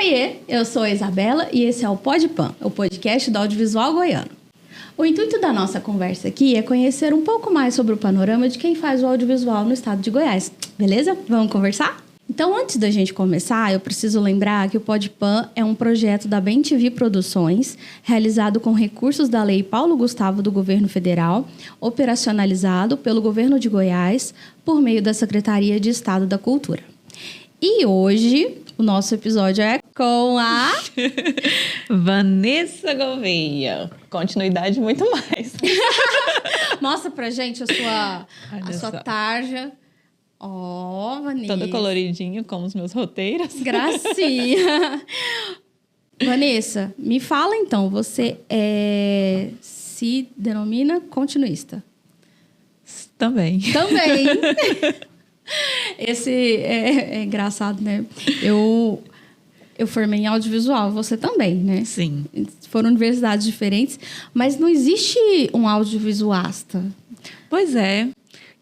Oiê, eu sou a Isabela e esse é o Podpan, o podcast do audiovisual goiano. O intuito da nossa conversa aqui é conhecer um pouco mais sobre o panorama de quem faz o audiovisual no estado de Goiás, beleza? Vamos conversar? Então, antes da gente começar, eu preciso lembrar que o Podpan é um projeto da BemTV Produções, realizado com recursos da Lei Paulo Gustavo do Governo Federal, operacionalizado pelo Governo de Goiás por meio da Secretaria de Estado da Cultura. E hoje, o nosso episódio é com a... Vanessa Gouveia. Continuidade muito mais. Mostra pra gente a sua tarja. Ó, Vanessa. Todo coloridinho, como os meus roteiros. Gracinha. Vanessa, me fala então, você se denomina continuista? Também. Esse é engraçado, né? Eu formei em audiovisual, você também, né? Sim. Foram universidades diferentes, mas não existe um audiovisuasta. Pois é.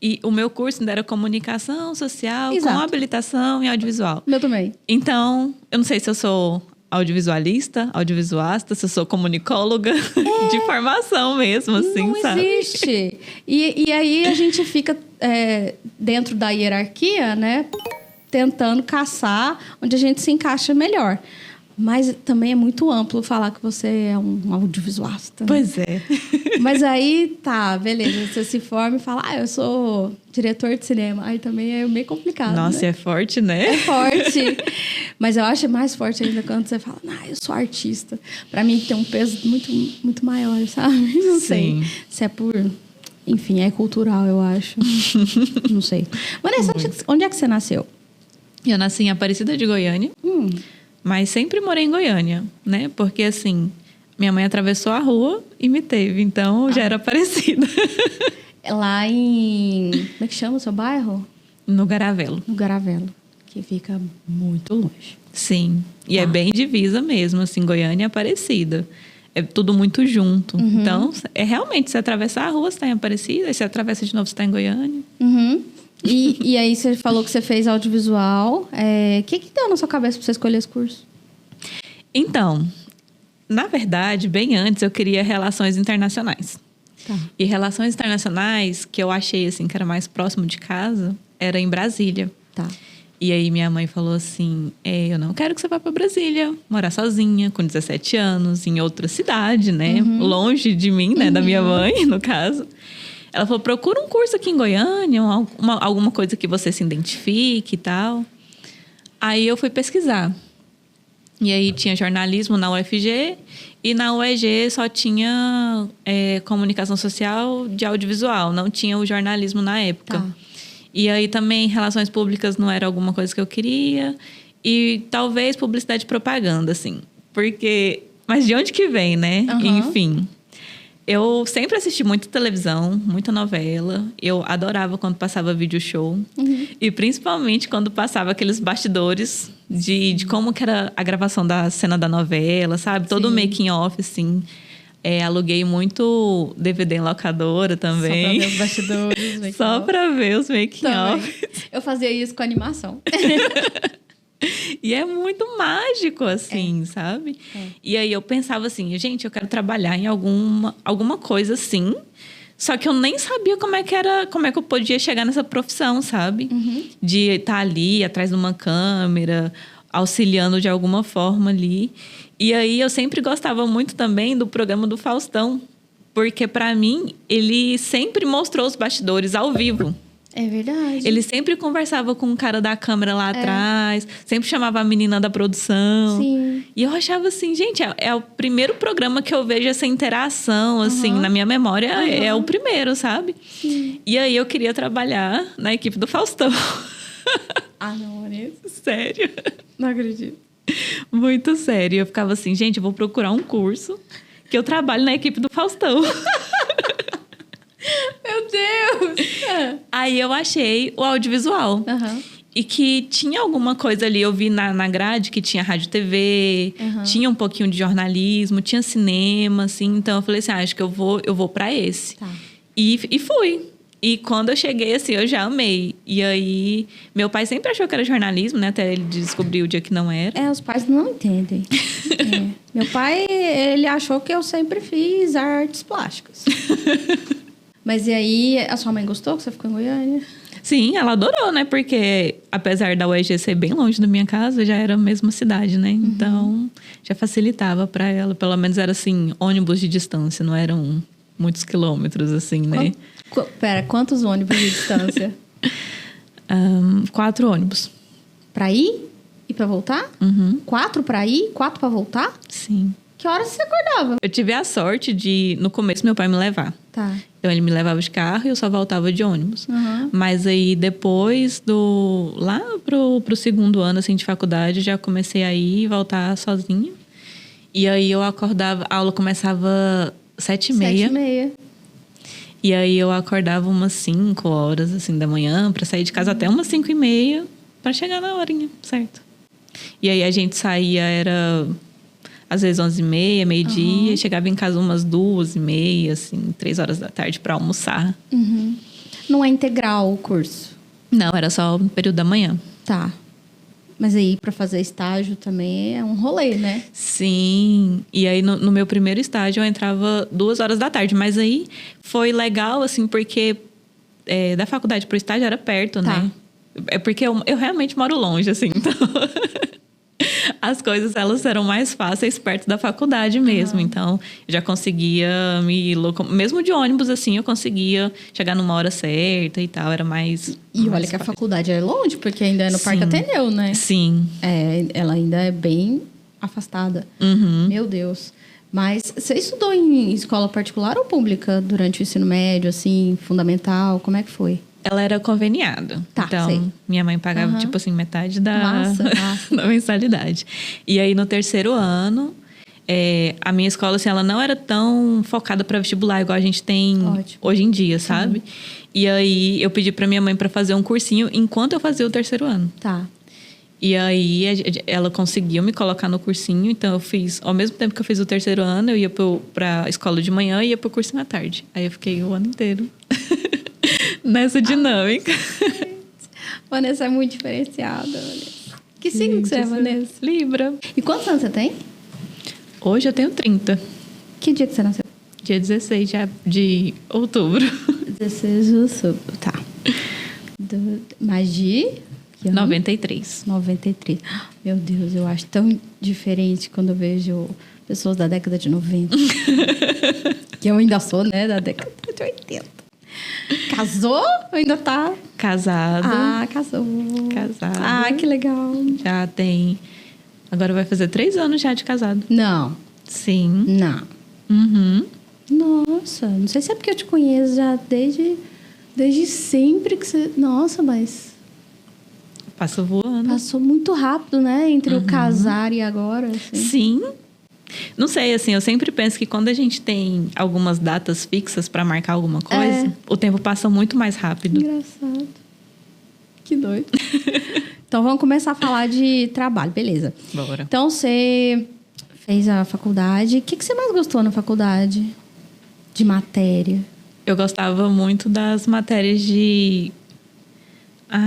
E o meu curso ainda era comunicação social, Exato. com habilitação em audiovisual. Meu também. Então, eu não sei se eu sou audiovisualista, audiovisuasta, se eu sou comunicóloga de formação mesmo, assim, não sabe? Não existe. E aí a gente fica dentro da hierarquia, né? Tentando caçar onde a gente se encaixa melhor. Mas também é muito amplo falar que você é um audiovisuasta. Pois é. Mas aí, tá, beleza. Você se forma e fala, eu sou diretor de cinema. Aí também é meio complicado, Nossa, né? é forte, né? É forte. Mas eu acho mais forte ainda quando você fala, eu sou artista. Pra mim tem um peso muito, muito maior, sabe? Não sei se é por... Enfim, é cultural, eu acho. Não sei. Vanessa, onde é que você nasceu? Eu nasci em Aparecida de Goiânia. Mas sempre morei em Goiânia, né? Porque, assim, minha mãe atravessou a rua e me teve. Então, já era Aparecida. É lá em... Como é que chama o seu bairro? No Garavelo. No Garavelo, que fica muito longe. Sim. E é bem divisa mesmo, assim, Goiânia e Aparecida. É tudo muito junto. Uhum. Então, é realmente, você atravessar a rua, você está em Aparecida. Aí você atravessa de novo, você está em Goiânia. Uhum. E aí você falou que você fez audiovisual. O que deu na sua cabeça para você escolher esse curso? Então, na verdade, bem antes eu queria relações internacionais. Tá. E relações internacionais, que eu achei assim que era mais próximo de casa, era em Brasília. Tá. E aí minha mãe falou assim, eu não quero que você vá para Brasília, morar sozinha, com 17 anos, em outra cidade, né? Longe de mim, né? Da minha mãe, no caso. Ela falou, procura um curso aqui em Goiânia, alguma coisa que você se identifique e tal. Aí eu fui pesquisar. E aí tinha jornalismo na UFG e na UEG só tinha comunicação social de audiovisual, não tinha o jornalismo na época. Tá. E aí também relações públicas não era alguma coisa que eu queria. E talvez publicidade e propaganda, assim. Porque... Mas de onde que vem, né? Enfim... Eu sempre assisti muita televisão, muita novela. Eu adorava quando passava vídeo show. E principalmente quando passava aqueles bastidores de como que era a gravação da cena da novela, sabe? Todo o making off, assim. Aluguei muito DVD em locadora também. Só pra ver os bastidores. Só pra ver os making off. Eu fazia isso com animação. E é muito mágico, assim, sabe? E aí eu pensava assim, gente, eu quero trabalhar em alguma coisa assim. Só que eu nem sabia como é que eu podia chegar nessa profissão, sabe? De estar ali, atrás de uma câmera, auxiliando de alguma forma ali. E aí eu sempre gostava muito também do programa do Faustão. Porque, pra mim, ele sempre mostrou os bastidores ao vivo. É verdade. Ele sempre conversava com o cara da câmera lá atrás, sempre chamava a menina da produção. Sim. E eu achava assim, gente, é o primeiro programa que eu vejo essa interação, assim, na minha memória, é o primeiro, sabe? Sim. E aí eu queria trabalhar na equipe do Faustão. Ah, não, Vanessa. Sério. Não acredito. Muito sério. Eu ficava assim, gente, eu vou procurar um curso que eu trabalho na equipe do Faustão. Meu Deus! Aí eu achei o audiovisual. E que tinha alguma coisa ali, eu vi na grade que tinha rádio TV, tinha um pouquinho de jornalismo, tinha cinema, assim. Então eu falei assim, acho que eu vou pra esse. Tá. E fui. E quando eu cheguei, assim, eu já amei. E aí, meu pai sempre achou que era jornalismo, né? Até ele descobriu o dia que não era. Os pais não entendem. Meu pai, ele achou que eu sempre fiz artes plásticas. Mas e aí, a sua mãe gostou que você ficou em Goiânia? Sim, ela adorou, né? Porque apesar da UEG ser bem longe da minha casa, já era a mesma cidade, né? Então, já facilitava para ela. Pelo menos era assim, ônibus de distância, não eram muitos quilômetros, assim, né? Pera, quantos ônibus de distância? 4 ônibus. Pra ir e pra voltar? 4 pra ir, 4 pra voltar? Sim. Que horas você acordava? Eu tive a sorte de, no começo, meu pai me levar. Tá. Então, ele me levava de carro e eu só voltava de ônibus. Mas aí, depois lá pro segundo ano, assim, de faculdade, já comecei a ir e voltar sozinha. E aí, eu acordava... A aula começava 7h30. 7h30. E aí, eu acordava umas 5 horas, assim, da manhã, pra sair de casa até umas 5h30, pra chegar na horinha, certo? E aí, a gente saía, era... Às vezes 11h30, meio-dia, e chegava em casa umas 2h30, assim, 3 horas da tarde para almoçar. Não é integral o curso? Não, era só no período da manhã. Tá. Mas aí para fazer estágio também é um rolê, né? Sim. E aí no meu primeiro estágio eu entrava 2 horas da tarde. Mas aí foi legal, assim, porque da faculdade pro estágio era perto, né? É porque eu realmente moro longe, assim, então... As coisas, elas eram mais fáceis perto da faculdade mesmo. Então, eu já conseguia mesmo de ônibus, assim, eu conseguia chegar numa hora certa e tal. Era mais... E olha que a faculdade é longe, porque ainda é no Parque Ateneu, né? Sim. Ela ainda é bem afastada. Meu Deus. Mas você estudou em escola particular ou pública durante o ensino médio, assim, fundamental? Como é que foi? Ela era conveniada. Tá, então, sei. Minha mãe pagava, tipo assim, metade da mensalidade. E aí, no terceiro ano, a minha escola, assim, ela não era tão focada para vestibular, igual a gente tem hoje em dia, sabe? E aí, eu pedi para minha mãe para fazer um cursinho enquanto eu fazia o terceiro ano. Tá. E aí, ela conseguiu me colocar no cursinho. Então, eu fiz... Ao mesmo tempo que eu fiz o terceiro ano, eu ia pra escola de manhã e ia pro cursinho à tarde. Aí, eu fiquei o ano inteiro... nessa dinâmica. Vanessa é muito diferenciada, Vanessa. Que signo que você é, Vanessa? Libra. E quantos anos você tem? Hoje eu tenho 30. Que dia que você nasceu? Dia 16 de outubro. 16 de outubro, tá. Mais de... 93. 93. Meu Deus, eu acho tão diferente quando eu vejo pessoas da década de 90. Que eu ainda sou, né, da década de 80. Casou ou ainda tá? Casado. Casou. Casado. Que legal. Já tem... Agora vai fazer 3 anos já de casado. Não. Sim. Não. Nossa, não sei se é porque eu te conheço já desde sempre que você... Nossa, mas... Passou voando. Passou muito rápido, né? Entre o casar e agora. Assim. Sim. Não sei, assim, eu sempre penso que quando a gente tem algumas datas fixas para marcar alguma coisa, o tempo passa muito mais rápido. Engraçado. Que doido. Então, vamos começar a falar de trabalho, beleza. Bora. Então, você fez a faculdade. O que você mais gostou na faculdade? De matéria? Eu gostava muito das matérias de...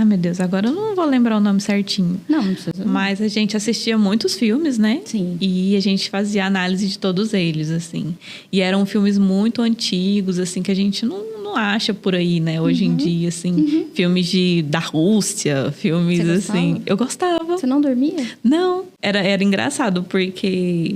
meu Deus, agora eu não vou lembrar o nome certinho. Não precisa. Mas a gente assistia muitos filmes, né? Sim. E a gente fazia análise de todos eles, assim. E eram filmes muito antigos, assim, que a gente não acha por aí, né? Hoje em dia, assim. Filmes da Rússia, filmes assim. Eu gostava. Você não dormia? Não. Era engraçado, porque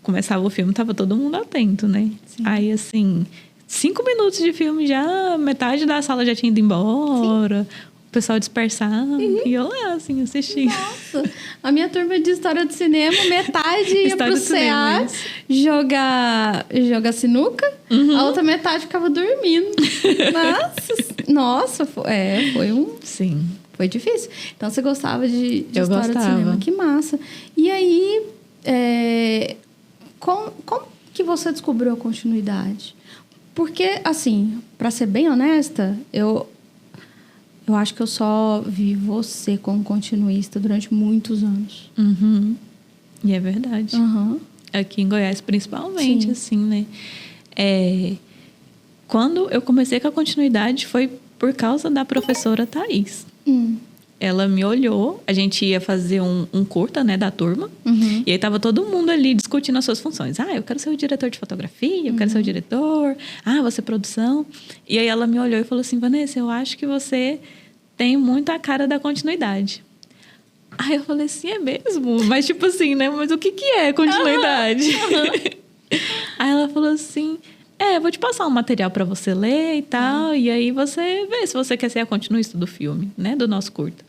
começava o filme, tava todo mundo atento, né? Sim. Aí, assim... 5 minutos de filme já, metade da sala já tinha ido embora. Sim. O pessoal dispersado. E eu lá, assim, assistindo. Nossa, a minha turma de história do cinema, metade ia pro CA jogar sinuca, a outra metade ficava dormindo. Nossa, foi um... Sim. Foi difícil. Então, você gostava de história do cinema. Que massa. E aí, como que você descobriu a continuidade? Porque, assim, para ser bem honesta, eu acho que eu só vi você como continuista durante muitos anos. Uhum. E é verdade. Uhum. Aqui em Goiás, principalmente, assim, né? Quando eu comecei com a continuidade, foi por causa da professora Thaís. Ela me olhou, a gente ia fazer um curta, né, da turma. Uhum. E aí tava todo mundo ali discutindo as suas funções. Eu quero ser o diretor de fotografia, eu quero ser o diretor. Você produção. E aí ela me olhou e falou assim, Vanessa, eu acho que você tem muito a cara da continuidade. Aí eu falei assim, é mesmo? Mas tipo assim, né? Mas o que é continuidade? Aí ela falou assim, eu vou te passar um material para você ler e tal. E aí você vê se você quer ser a continuista do filme, né? Do nosso curta.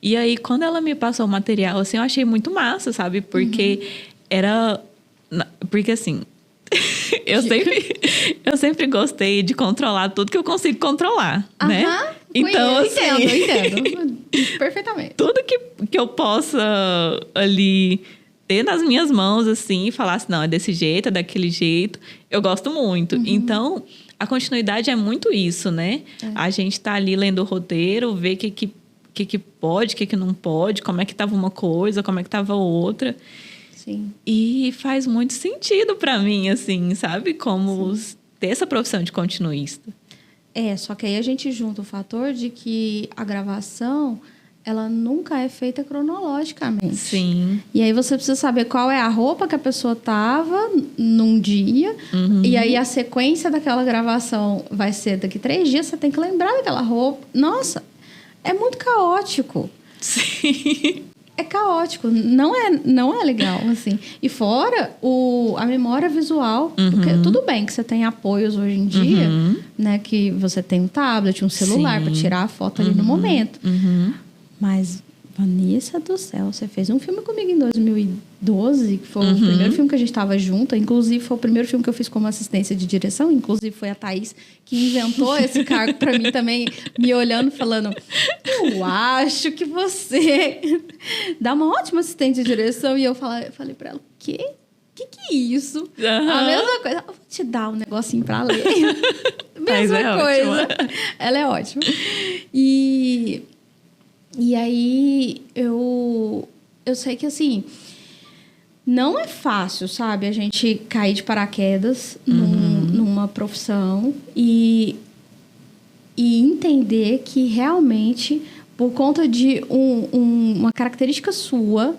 E aí, quando ela me passou o material, assim, eu achei muito massa, sabe? Porque Porque assim... eu sempre gostei de controlar tudo que eu consigo controlar, né? Então, entendo. Perfeitamente. Tudo que eu possa ali ter nas minhas mãos, assim, e falar assim, não, é desse jeito, é daquele jeito, eu gosto muito. Então, a continuidade é muito isso, né? A gente tá ali lendo o roteiro, ver o que pode, o que não pode, como é que tava uma coisa, como é que tava outra. Sim. E faz muito sentido para mim, assim, sabe? Como ter essa profissão de continuista. Só que aí a gente junta o fator de que a gravação, ela nunca é feita cronologicamente. Sim. E aí você precisa saber qual é a roupa que a pessoa tava num dia. E aí a sequência daquela gravação vai ser daqui 3 dias, você tem que lembrar daquela roupa. Nossa, é muito caótico. Sim. É caótico, não é legal, assim. E fora a memória visual, porque tudo bem que você tem apoios hoje em dia, né? Que você tem um tablet, um celular para tirar a foto ali no momento. Mas, Vanessa do céu, você fez um filme comigo em 2012, que foi o primeiro filme que a gente estava junto. Inclusive, foi o primeiro filme que eu fiz como assistência de direção. Inclusive, foi a Thaís que inventou esse cargo para mim também, me olhando, falando... Eu acho que você dá uma ótima assistente de direção. E eu falei para ela, o quê? Que é isso? A mesma coisa. Eu vou te dar um negocinho para ler. Mesma coisa. Ótima. Ela é ótima. E aí, eu sei que, assim, não é fácil, sabe? A gente cair de paraquedas numa profissão e entender que, realmente, por conta de uma característica sua,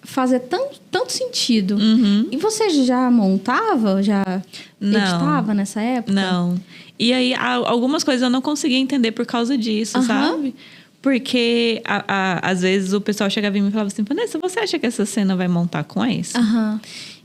fazer tanto sentido. E você já montava? Já editava nessa época? Não. E aí, algumas coisas eu não conseguia entender por causa disso, sabe? Porque, às vezes, o pessoal chegava em mim e falava assim, Vanessa, você acha que essa cena vai montar com esse?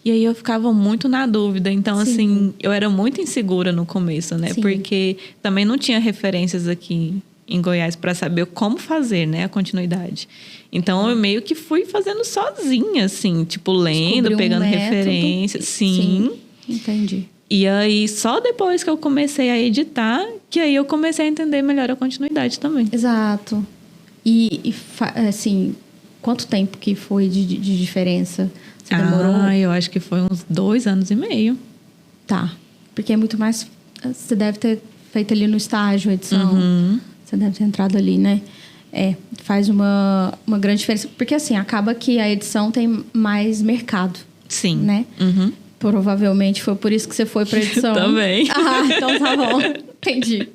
E aí, eu ficava muito na dúvida. Então, assim, eu era muito insegura no começo, né? Sim. Porque também não tinha referências aqui em Goiás para saber como fazer, né? A continuidade. Então, eu meio que fui fazendo sozinha, assim. Tipo, lendo, pegando referências. Sim. Entendi. E aí, só depois que eu comecei a editar, que aí eu comecei a entender melhor a continuidade também. Exato. E assim, quanto tempo que foi de diferença? Você demorou? Eu acho que foi uns 2 anos e meio. Tá. Porque é muito mais... Você deve ter feito ali no estágio a edição. Você deve ter entrado ali, né? Faz uma grande diferença. Porque, assim, acaba que a edição tem mais mercado. Sim. Né? Provavelmente foi por isso que você foi pra edição. Também. Então tá bom. Entendi.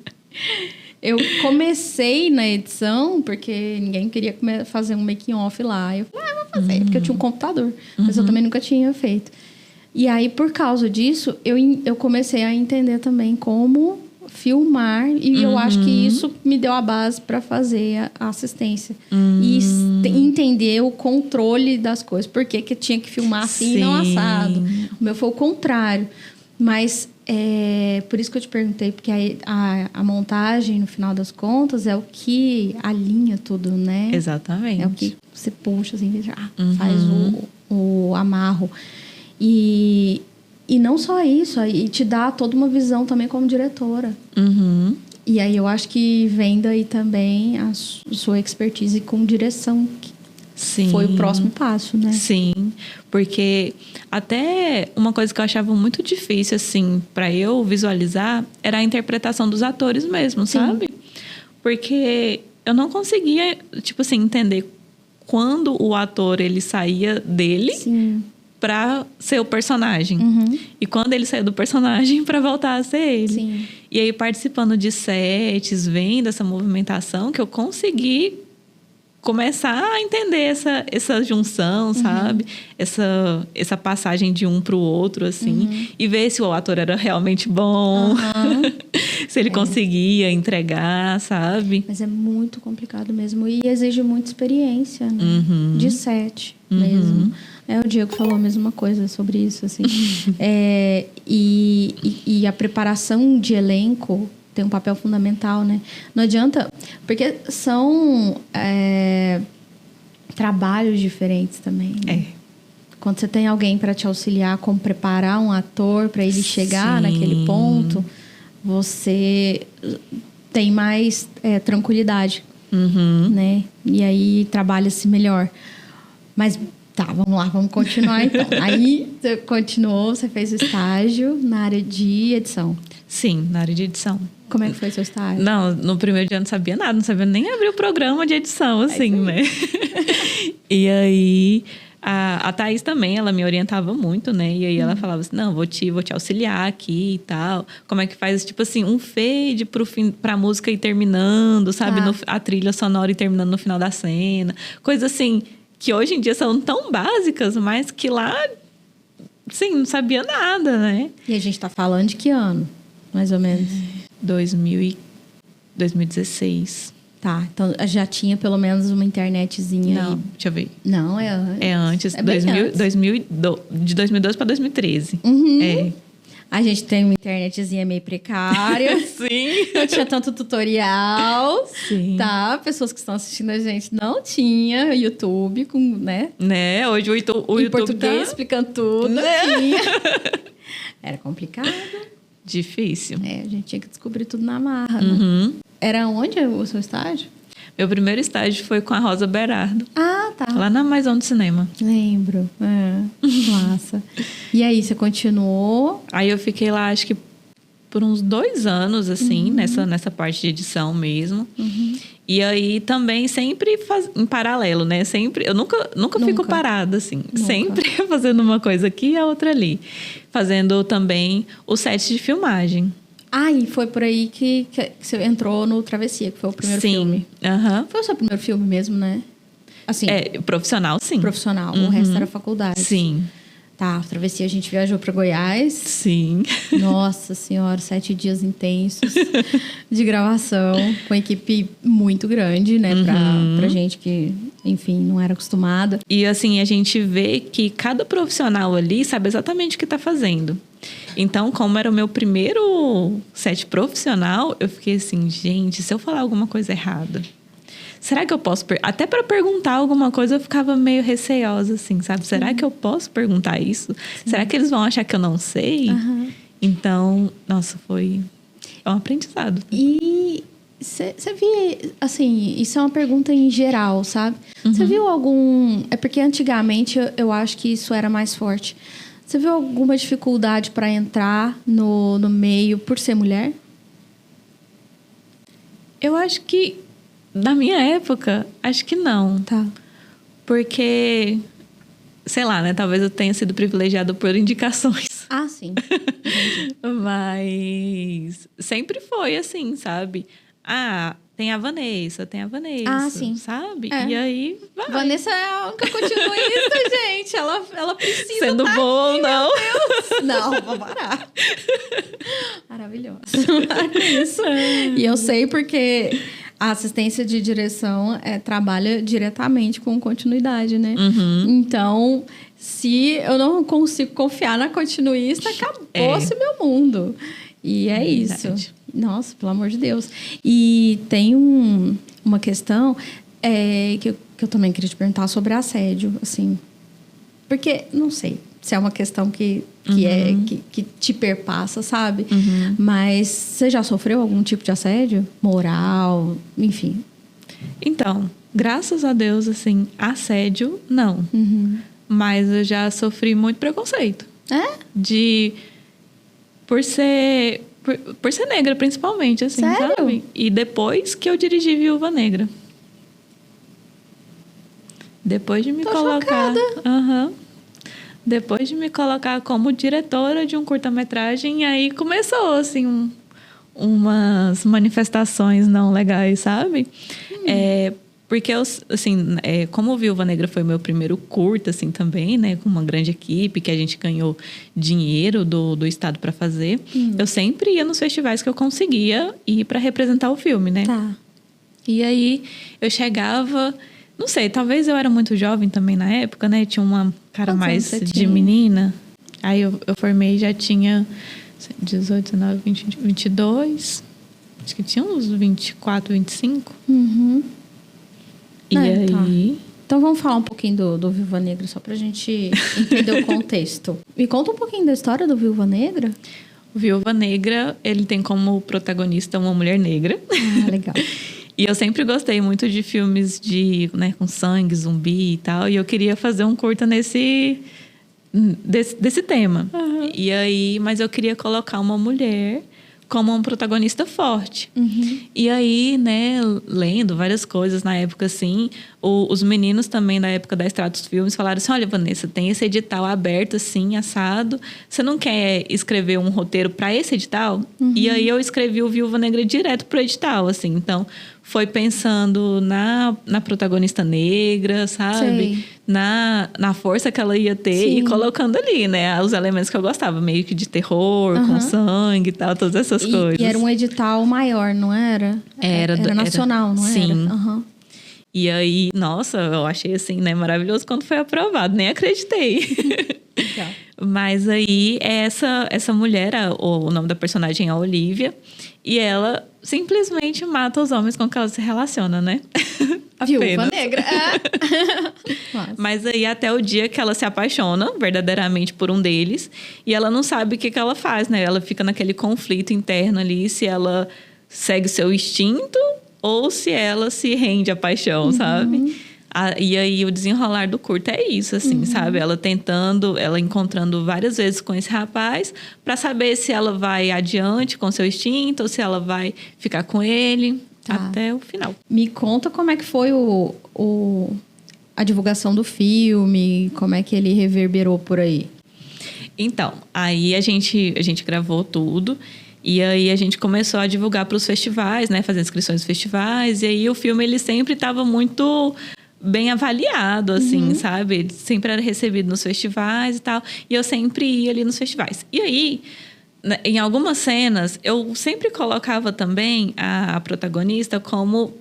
Eu comecei na edição porque ninguém queria fazer um making-off lá. Eu falei, vou fazer. Porque eu tinha um computador. Mas eu também nunca tinha feito. E aí, por causa disso, eu comecei a entender também como filmar. E eu acho que isso me deu a base para fazer a assistência. E entender o controle das coisas. Por que tinha que filmar assim e não assado. O meu foi o contrário. Mas por isso que eu te perguntei, porque a montagem, no final das contas, é o que alinha tudo, né? Exatamente. É o que você puxa, assim, faz o amarro. E não só isso, e te dá toda uma visão também como diretora. Uhum. E aí eu acho que vem daí também a sua expertise com direção, que Sim. foi o próximo passo, né? Sim, porque até uma coisa que eu achava muito difícil, assim, para eu visualizar, era a interpretação dos atores mesmo, sabe? Porque eu não conseguia, tipo assim, entender quando o ator, ele saía dele... Sim. Pra ser o personagem. E quando ele saiu do personagem pra voltar a ser ele. Sim. E aí, participando de sets, vendo essa movimentação, que eu consegui começar a entender essa junção, sabe? Essa passagem de um pro outro, assim. E ver se o ator era realmente bom. Se ele conseguia entregar, sabe? Mas é muito complicado mesmo. E exige muita experiência, né? De set mesmo. O Diego falou a mesma coisa sobre isso, assim. E a preparação de elenco tem um papel fundamental, né? Não adianta... Porque são trabalhos diferentes também, né? Quando você tem alguém para te auxiliar como preparar um ator para ele chegar naquele ponto, você tem mais tranquilidade, né? E aí trabalha-se melhor. Mas... Tá, vamos lá, vamos continuar então. Aí você continuou, você fez o estágio na área de edição. Sim, na área de edição. Como é que foi seu estágio? Não, no primeiro dia eu não sabia nada, não sabia nem abrir o programa de edição, assim, né? E aí, a Thaís também, ela me orientava muito, né? E aí ela falava assim, não, vou te auxiliar aqui e tal. Como é que faz, tipo assim, um fade pra música ir terminando, sabe? A trilha sonora ir terminando no final da cena. Coisa assim... que hoje em dia são tão básicas, mas que lá, sim, não sabia nada, né? E a gente tá falando de que ano, mais ou menos? 2016. Tá, então já tinha pelo menos uma internetzinha Não, aí. deixa eu ver. Não, é antes. É antes, bem antes. De 2012 para 2013. A gente tem uma internetzinha meio precária. Sim. Não tinha tanto tutorial. Sim. Tá? Pessoas que estão assistindo a gente não tinha YouTube com, né? Né? Hoje o YouTube em português, tá... explicando tudo. Né? Era complicado. Difícil. A gente tinha que descobrir tudo na marra, né? Era onde o seu estágio? Meu primeiro estágio foi com a Rosa Berardo. Ah, tá. Lá na Maisão do Cinema. Lembro. Massa. E aí, você continuou? Aí eu fiquei lá, acho que por uns 2 anos, assim, nessa parte de edição mesmo. E aí também sempre em paralelo, né? Sempre, eu nunca fico parada, assim. Sempre fazendo uma coisa aqui e a outra ali. Fazendo também o set de filmagem. Ah, e foi por aí que você entrou no Travessia, que foi o primeiro filme. Foi o seu primeiro filme mesmo, né? Assim, profissional, sim. Profissional. O resto era faculdade. Sim. Tá, Travessia, a gente viajou para Goiás. Sim. Nossa Senhora, 7 dias intensos de gravação, com equipe muito grande, né? Pra gente que, enfim, não era acostumada. E assim, a gente vê que cada profissional ali sabe exatamente o que tá fazendo. Então, como era o meu primeiro set profissional, eu fiquei assim, gente, se eu falar alguma coisa errada, será que eu posso... Até para perguntar alguma coisa, eu ficava meio receosa, assim, sabe? Será que eu posso perguntar isso? Será que eles vão achar que eu não sei? Então, nossa, foi um aprendizado. E você viu, assim, isso é uma pergunta em geral, sabe? Você viu algum... É porque antigamente eu acho que isso era mais forte. Você viu alguma dificuldade para entrar no meio por ser mulher? Eu acho que, na minha época, acho que não. Tá. Porque, sei lá, né? Talvez eu tenha sido privilegiada por indicações. Ah, sim. Mas sempre foi assim, sabe? Tem a Vanessa. Ah, sim. Sabe? E aí, vai. Vanessa é a única continuista, gente. Ela precisa sendo boa ou não. Deus. Não, vou parar. Maravilhoso. Isso. E eu sei porque A assistência de direção trabalha diretamente com continuidade, né? Então, se eu não consigo confiar na continuista, acabou-se meu mundo. E é isso. Nossa, pelo amor de Deus. E tem uma questão que eu também queria te perguntar sobre assédio, assim. Porque, não sei se é uma questão que te perpassa, sabe? Mas você já sofreu algum tipo de assédio? Moral, enfim. Então, graças a Deus, assim, assédio, não. Mas eu já sofri muito preconceito. Por ser negra, principalmente, assim, sério? sabe? E depois que eu dirigi Viúva Negra. Depois de me colocar... Depois de me colocar como diretora de um curta-metragem, aí começou, assim, umas manifestações não legais, sabe? Porque, assim, como Viúva Negra foi meu primeiro curta, assim, também, né? Com uma grande equipe, que a gente ganhou dinheiro do Estado para fazer. Eu sempre ia nos festivais que eu conseguia ir para representar o filme, né? Tá. E aí, eu chegava... Não sei, talvez eu era muito jovem também na época, né? Tinha uma cara mais de menina. Aí eu formei, já tinha 18, 19, 20, 22. Acho que tinha uns 24, 25. E aí... Tá. Então vamos falar um pouquinho do Viúva Negra, só pra gente entender o contexto. Me conta um pouquinho da história do Viúva Negra. O Viúva Negra, ele tem como protagonista uma mulher negra. Ah, legal. E eu sempre gostei muito de filmes com sangue, zumbi e tal. E eu queria fazer um curta desse tema. E aí, mas eu queria colocar uma mulher como um protagonista forte. E aí, né, lendo várias coisas na época, assim, os meninos também da época da Stratos Filmes falaram assim, olha, Vanessa, tem esse edital aberto, assim, assado. Você não quer escrever um roteiro para esse edital? E aí eu escrevi o Viúva Negra direto pro edital, assim. Então, foi pensando na protagonista negra, sabe? Sei. Na força que ela ia ter e colocando ali, né? Os elementos que eu gostava, meio que de terror, com sangue e tal, todas essas coisas. E era um edital maior, não era? Era nacional, não era? Sim. E aí, nossa, eu achei assim, né, maravilhoso quando foi aprovado. Nem acreditei. Legal. Mas aí, essa mulher, o nome da personagem é Olivia. E ela simplesmente mata os homens com que ela se relaciona, né? Viúva Negra. Mas aí até o dia que ela se apaixona verdadeiramente por um deles. E ela não sabe o que ela faz, né? Ela fica naquele conflito interno ali. Se ela segue seu instinto ou se ela se rende à paixão, sabe? E aí o desenrolar do curto é isso, assim, sabe? Ela encontrando várias vezes com esse rapaz para saber se ela vai adiante com seu instinto ou se ela vai ficar com ele até o final. Me conta como é que foi a divulgação do filme, como é que ele reverberou por aí. Então, aí a gente gravou tudo. E aí a gente começou a divulgar para os festivais, né? Fazer inscrições nos festivais. E aí o filme, ele sempre estava muito bem avaliado, assim, sabe? Ele sempre era recebido nos festivais e tal. E eu sempre ia ali nos festivais. E aí, em algumas cenas, eu sempre colocava também a protagonista como...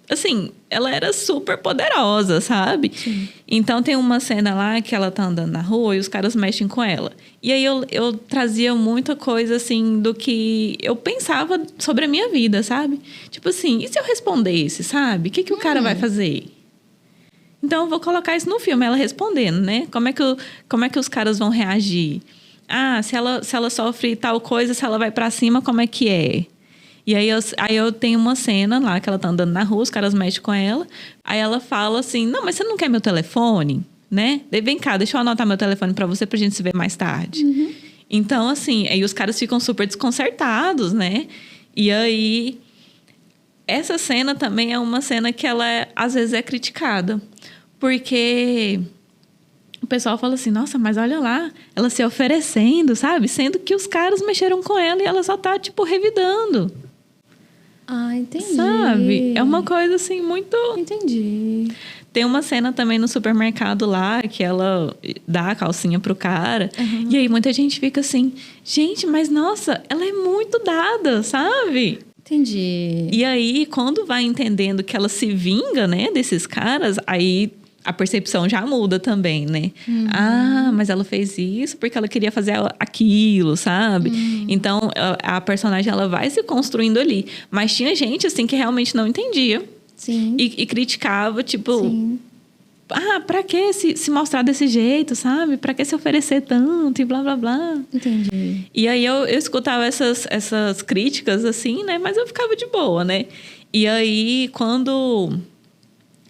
Assim, ela era super poderosa, sabe? Sim. Então, tem uma cena lá que ela tá andando na rua e os caras mexem com ela. E aí, eu trazia muita coisa, assim, do que eu pensava sobre a minha vida, sabe? Tipo assim, e se eu respondesse, sabe? O que o cara vai fazer? Então, eu vou colocar isso no filme, ela respondendo, né? Como é que os caras vão reagir? Ah, se ela sofre tal coisa, se ela vai pra cima, como é que é? E aí eu tenho uma cena lá que ela tá andando na rua, os caras mexem com ela. Aí ela fala assim, não, mas você não quer meu telefone? Né? Vem cá, deixa eu anotar meu telefone pra você pra gente se ver mais tarde. Então, assim, aí os caras ficam super desconcertados, né? E aí, essa cena também é uma cena que ela, às vezes, é criticada. Porque o pessoal fala assim, nossa, mas olha lá, ela se oferecendo, sabe? Sendo que os caras mexeram com ela e ela só tá, tipo, revidando. Ah, entendi. Sabe? É uma coisa, assim, muito... Entendi. Tem uma cena também no supermercado lá, que ela dá a calcinha pro cara. E aí muita gente fica assim, gente, mas nossa, ela é muito dada, sabe? Entendi. E aí, quando vai entendendo que ela se vinga, né, desses caras, aí a percepção já muda também, né? Ah, mas ela fez isso porque ela queria fazer aquilo, sabe? Então, a personagem, ela vai se construindo ali. Mas tinha gente, assim, que realmente não entendia. Sim. E criticava, tipo... Sim. Ah, pra que se mostrar desse jeito, sabe? Pra que se oferecer tanto e blá, blá, blá. Entendi. E aí eu escutava essas críticas, assim, né? Mas eu ficava de boa, né? E aí, quando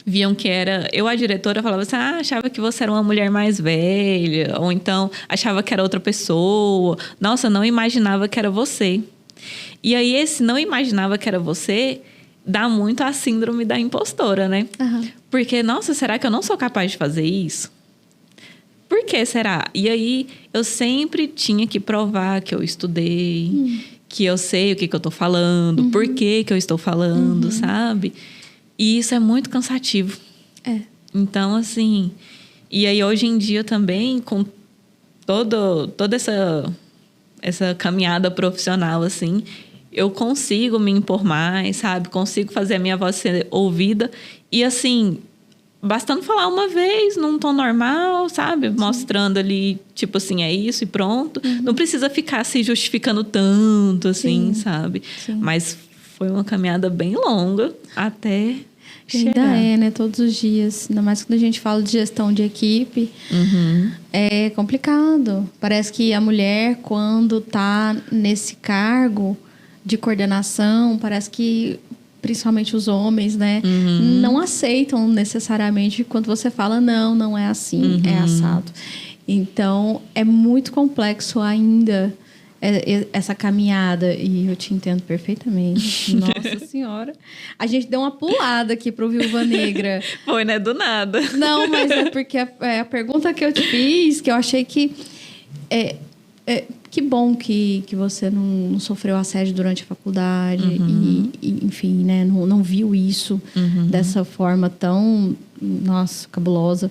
viam que era... Eu, a diretora, falava assim, achava que você era uma mulher mais velha. Ou então, achava que era outra pessoa. Nossa, não imaginava que era você. E aí, esse não imaginava que era você... dá muito a síndrome da impostora, né? Uhum. Porque, nossa, será que eu não sou capaz de fazer isso? Por que será? E aí, eu sempre tinha que provar que eu estudei, que eu sei o que eu tô falando, por que eu estou falando, sabe? E isso é muito cansativo. É. Então, assim... E aí, hoje em dia também, com toda essa caminhada profissional, assim... eu consigo me impor mais, sabe? Consigo fazer a minha voz ser ouvida. E, assim, bastando falar uma vez, num tom normal, sabe? Sim. Mostrando ali, tipo assim, é isso e pronto. Não precisa ficar se justificando tanto, assim, sabe? Sim. Mas foi uma caminhada bem longa até chegar. Ainda é, né? Todos os dias. Ainda mais quando a gente fala de gestão de equipe. É complicado. Parece que a mulher, quando tá nesse cargo... de coordenação, parece que principalmente os homens, né, não aceitam necessariamente quando você fala não é assim, é assado. Então, é muito complexo ainda essa caminhada, e eu te entendo perfeitamente. Nossa Senhora. A gente deu uma pulada aqui pro Viúva Negra. Foi, né? Do nada. Não, mas é porque a pergunta que eu te fiz, que eu achei que... que bom que você não sofreu assédio durante a faculdade e enfim, né, não viu isso dessa forma tão, nossa, cabulosa.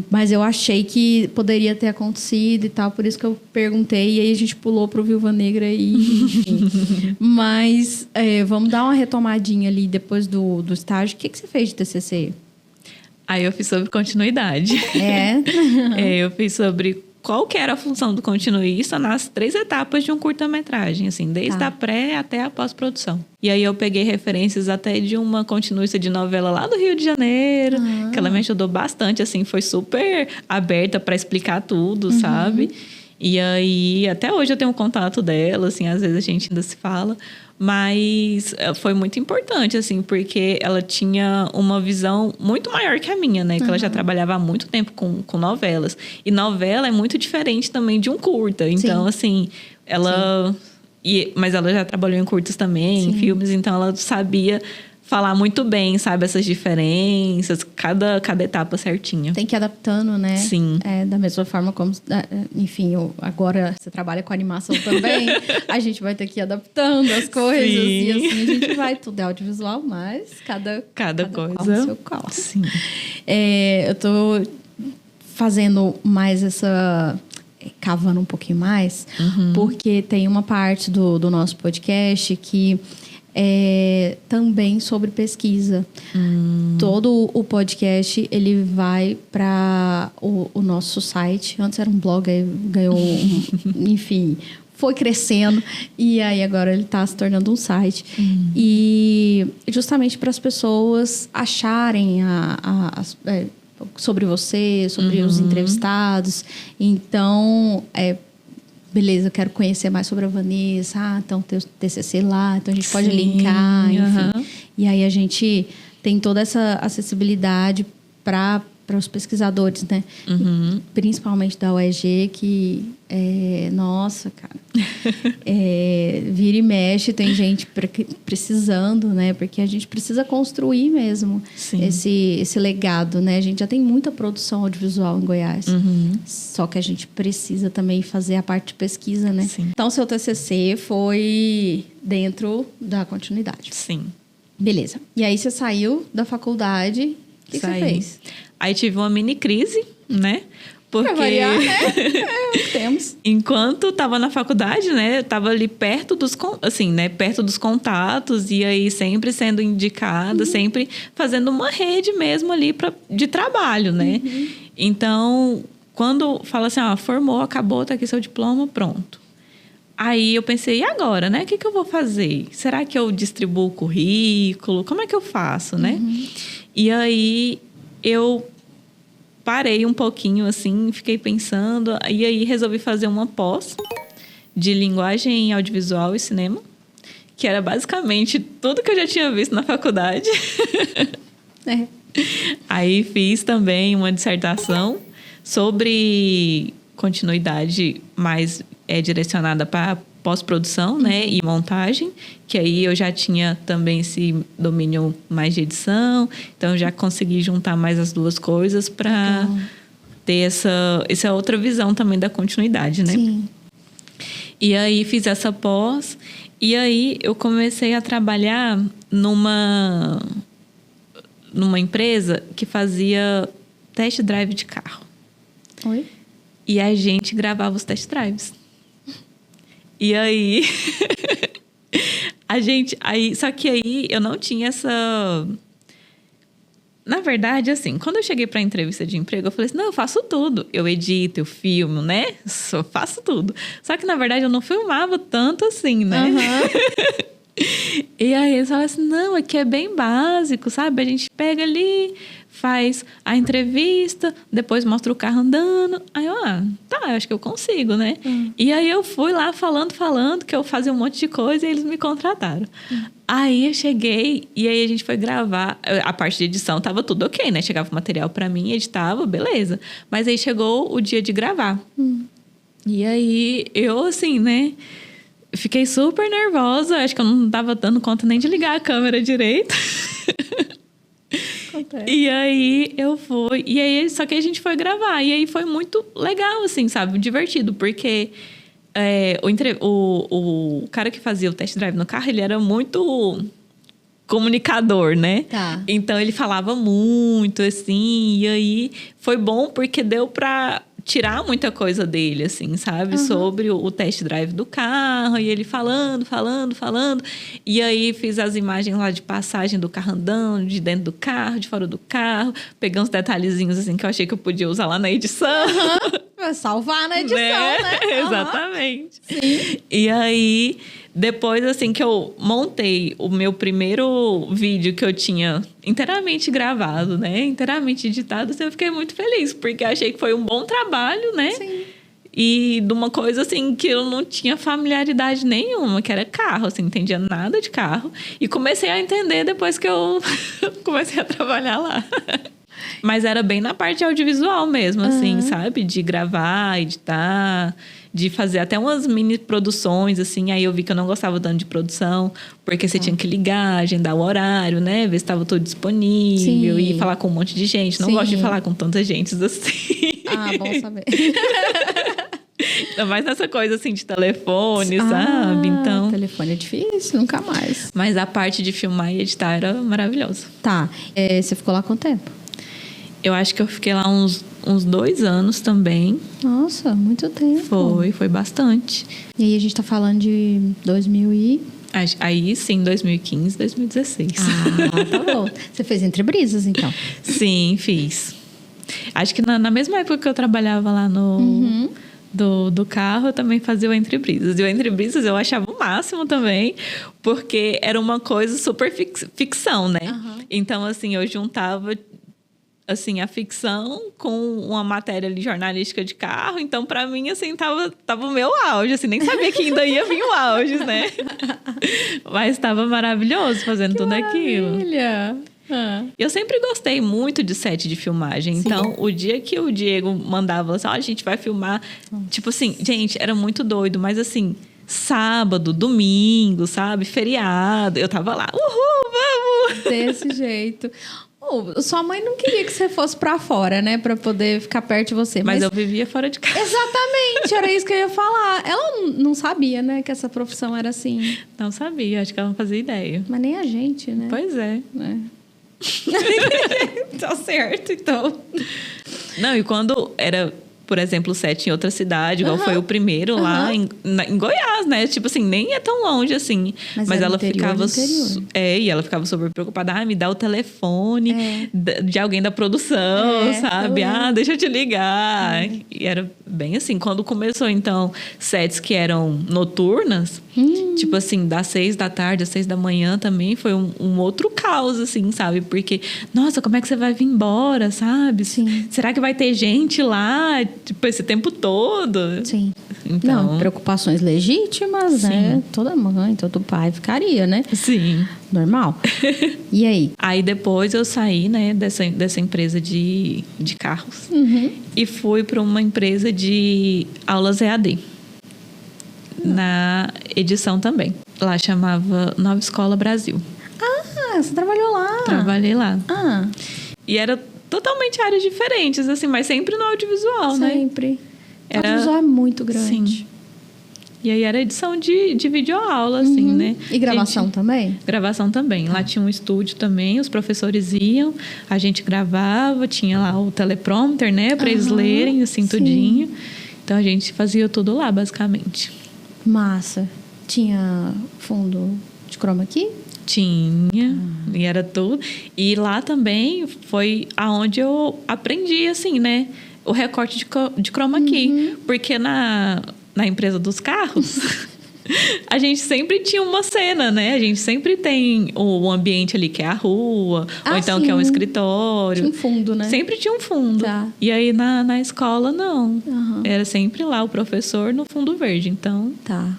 Mas eu achei que poderia ter acontecido e tal, por isso que eu perguntei. E aí a gente pulou pro Viúva Negra e enfim. Mas vamos dar uma retomadinha ali depois do estágio. O que você fez de TCC? Aí eu fiz sobre continuidade. Eu fiz sobre... qual que era a função do continuista nas 3 etapas de um curta-metragem, assim, desde a pré até a pós-produção. E aí eu peguei referências até de uma continuista de novela lá do Rio de Janeiro, que ela me ajudou bastante, assim, foi super aberta para explicar tudo, sabe? E aí, até hoje eu tenho um contato dela, assim, às vezes a gente ainda se fala. Mas foi muito importante, assim, porque ela tinha uma visão muito maior que a minha, né? Que ela já trabalhava há muito tempo com novelas. E novela é muito diferente também de um curta. Então, assim, ela... mas ela já trabalhou em curtas também, em filmes. Então, ela sabia falar muito bem, sabe? Essas diferenças, cada etapa certinha. Tem que ir adaptando, né? Sim. Da mesma forma como... Enfim, agora você trabalha com animação também. A gente vai ter que ir adaptando as coisas. Sim. E assim a gente vai. Tudo é audiovisual, mas cada coisa. Qual no seu qual. Sim. Eu tô fazendo mais essa... cavando um pouquinho mais. Porque tem uma parte do nosso podcast que... também sobre pesquisa. Todo o podcast ele vai para o nosso site. Antes era um blog, aí ganhou enfim, foi crescendo e aí agora ele está se tornando um site. E justamente para as pessoas acharem sobre você, sobre os entrevistados. Então, beleza, eu quero conhecer mais sobre a Vanessa. Então tem o TCC lá, então a gente pode linkar, enfim. E aí a gente tem toda essa acessibilidade para os pesquisadores, né? Principalmente da UEG, que nossa, cara, vira e mexe, tem gente precisando, né? Porque a gente precisa construir mesmo esse legado, né? A gente já tem muita produção audiovisual em Goiás, só que a gente precisa também fazer a parte de pesquisa, né? Sim. Então, seu TCC foi dentro da continuidade. Sim. Beleza. E aí, você saiu da faculdade, o que você fez? Aí tive uma mini crise, né? Porque Pra variar, né? Temos. enquanto estava na faculdade, né, eu estava ali perto dos, assim, né, perto dos contatos e aí sempre sendo indicada, sempre fazendo uma rede mesmo ali de trabalho, né? Então, quando fala assim, formou, acabou, tá aqui seu diploma, pronto. Aí eu pensei, e agora, né? O que eu vou fazer? Será que eu distribuo o currículo? Como é que eu faço, né? E aí eu parei um pouquinho, assim, fiquei pensando. E aí resolvi fazer uma pós de linguagem audiovisual e cinema, que era basicamente tudo que eu já tinha visto na faculdade. É. Aí fiz também uma dissertação sobre continuidade mais direcionada para pós-produção, né, e montagem, que aí eu já tinha também esse domínio mais de edição, então já consegui juntar mais as duas coisas para ter essa outra visão também da continuidade, né? Sim. E aí fiz essa pós, e aí eu comecei a trabalhar numa empresa que fazia test drive de carro. Oi? E a gente gravava os test drives. E aí... Só que aí eu não tinha essa... Na verdade, assim, quando eu cheguei para a entrevista de emprego, eu falei assim, não, eu faço tudo. Eu edito, eu filmo, né? Eu faço tudo. Só que, na verdade, eu não filmava tanto assim, né? E aí eles falaram assim, não, aqui é bem básico, sabe? A gente pega ali, faz a entrevista, depois mostra o carro andando. Aí eu, eu acho que eu consigo, né? E aí eu fui lá falando, que eu fazia um monte de coisa e eles me contrataram. Aí eu cheguei e aí a gente foi gravar. A parte de edição tava tudo ok, né? Chegava o material pra mim, editava, beleza. Mas aí chegou o dia de gravar. E aí eu, assim, né? Fiquei super nervosa. Acho que eu não tava dando conta nem de ligar a câmera direito. E aí eu fui. E aí, só que a gente foi gravar. E aí foi muito legal, assim, sabe? Divertido, porque o cara que fazia o test drive no carro, ele era muito comunicador, né? Tá. Então ele falava muito, assim. E aí foi bom porque deu pra tirar muita coisa dele, assim, sabe? Sobre o test drive do carro. E ele falando. E aí fiz as imagens lá de passagem do carro andando, de dentro do carro, de fora do carro. Peguei uns detalhezinhos, assim, que eu achei que eu podia usar lá na edição. Vai salvar na edição, né? Exatamente. Sim. E aí, depois, assim, que eu montei o meu primeiro vídeo que eu tinha inteiramente gravado, né? Inteiramente editado, assim, eu fiquei muito feliz. Porque achei que foi um bom trabalho, né? Sim. E de uma coisa, assim, que eu não tinha familiaridade nenhuma, que era carro, assim, não entendia nada de carro. E comecei a entender depois que eu comecei a trabalhar lá. Mas era bem na parte audiovisual mesmo, assim, sabe? De gravar, editar, de fazer até umas mini produções, assim. Aí eu vi que eu não gostava tanto de produção, porque você tinha que ligar, agendar o horário, né? Ver se estava tudo disponível. Sim. E falar com um monte de gente. Não gosto de falar com tanta gente assim. Bom saber. Ainda mais nessa coisa, assim, de telefone, sabe? Então... telefone é difícil, nunca mais. Mas a parte de filmar e editar era maravilhosa. Tá. Você ficou lá quanto tempo? Eu acho que eu fiquei lá uns 2 anos também. Nossa, muito tempo. Foi bastante. E aí a gente tá falando de 2000 e... Aí sim, 2015, 2016. Tá bom. Você fez Entre Brisas, então? Sim, fiz. Acho que na mesma época que eu trabalhava lá no... Do carro, eu também fazia o Entre Brisas. E o Entre Brisas eu achava o máximo também, porque era uma coisa super ficção, né? Então, assim, eu juntava... assim, a ficção com uma matéria ali jornalística de carro. Então, pra mim, assim, tava o meu auge. Assim, nem sabia que ainda ia vir o auge, né? Mas tava maravilhoso fazendo tudo aquilo. Maravilha! Eu sempre gostei muito de set de filmagem. Sim. Então, o dia que o Diego mandava assim, a gente vai filmar... Tipo assim, gente, era muito doido. Mas assim, sábado, domingo, sabe? Feriado. Eu tava lá, vamos! Desse jeito... Sua mãe não queria que você fosse pra fora, né? Pra poder ficar perto de você. Mas eu vivia fora de casa. Exatamente, era isso que eu ia falar. Ela não sabia, né? Que essa profissão era assim. Não sabia, acho que ela não fazia ideia. Mas nem a gente, né? Pois é. Tá certo, então. Não, e quando era por exemplo, o set em outra cidade, igual foi o primeiro lá em Goiás, né? Tipo assim, nem é tão longe assim. Mas ela ficava... e ela ficava super preocupada. Me dá o telefone de alguém da produção, sabe? Deixa eu te ligar. E era bem assim. Quando começou, então, sets que eram noturnas, tipo assim, das 6 da tarde às 6 da manhã também, foi um outro caos, assim, sabe? Porque, nossa, como é que você vai vir embora, sabe? Sim. Será que vai ter gente lá, tipo, esse tempo todo? Sim. Então... Não, preocupações legítimas, né? Toda mãe, todo pai ficaria, né? Sim. Normal. E aí? Aí depois eu saí, né, dessa empresa de carros e fui para uma empresa de aulas EAD. Na edição também. Lá chamava Nova Escola Brasil. Você trabalhou lá? Trabalhei lá. E era totalmente áreas diferentes, assim, mas sempre no audiovisual, né? Sempre. O audiovisual é muito grande. Sim. E aí era edição de videoaula, assim, né? E gravação também? Gravação também. Lá tinha um estúdio também, os professores iam, a gente gravava, tinha lá o teleprompter, né? Pra eles lerem, assim, tudinho. Então a gente fazia tudo lá, basicamente. Massa. Tinha fundo de chroma key? Tinha, e era tudo. E lá também foi aonde eu aprendi, assim, né? O recorte de chroma key. Porque na empresa dos carros, a gente sempre tinha uma cena, né? A gente sempre tem o ambiente ali que é a rua, ou então que é um escritório. Tinha um fundo, né? Sempre tinha um fundo. Tá. E aí na escola, não. Era sempre lá o professor no fundo verde, então... Tá.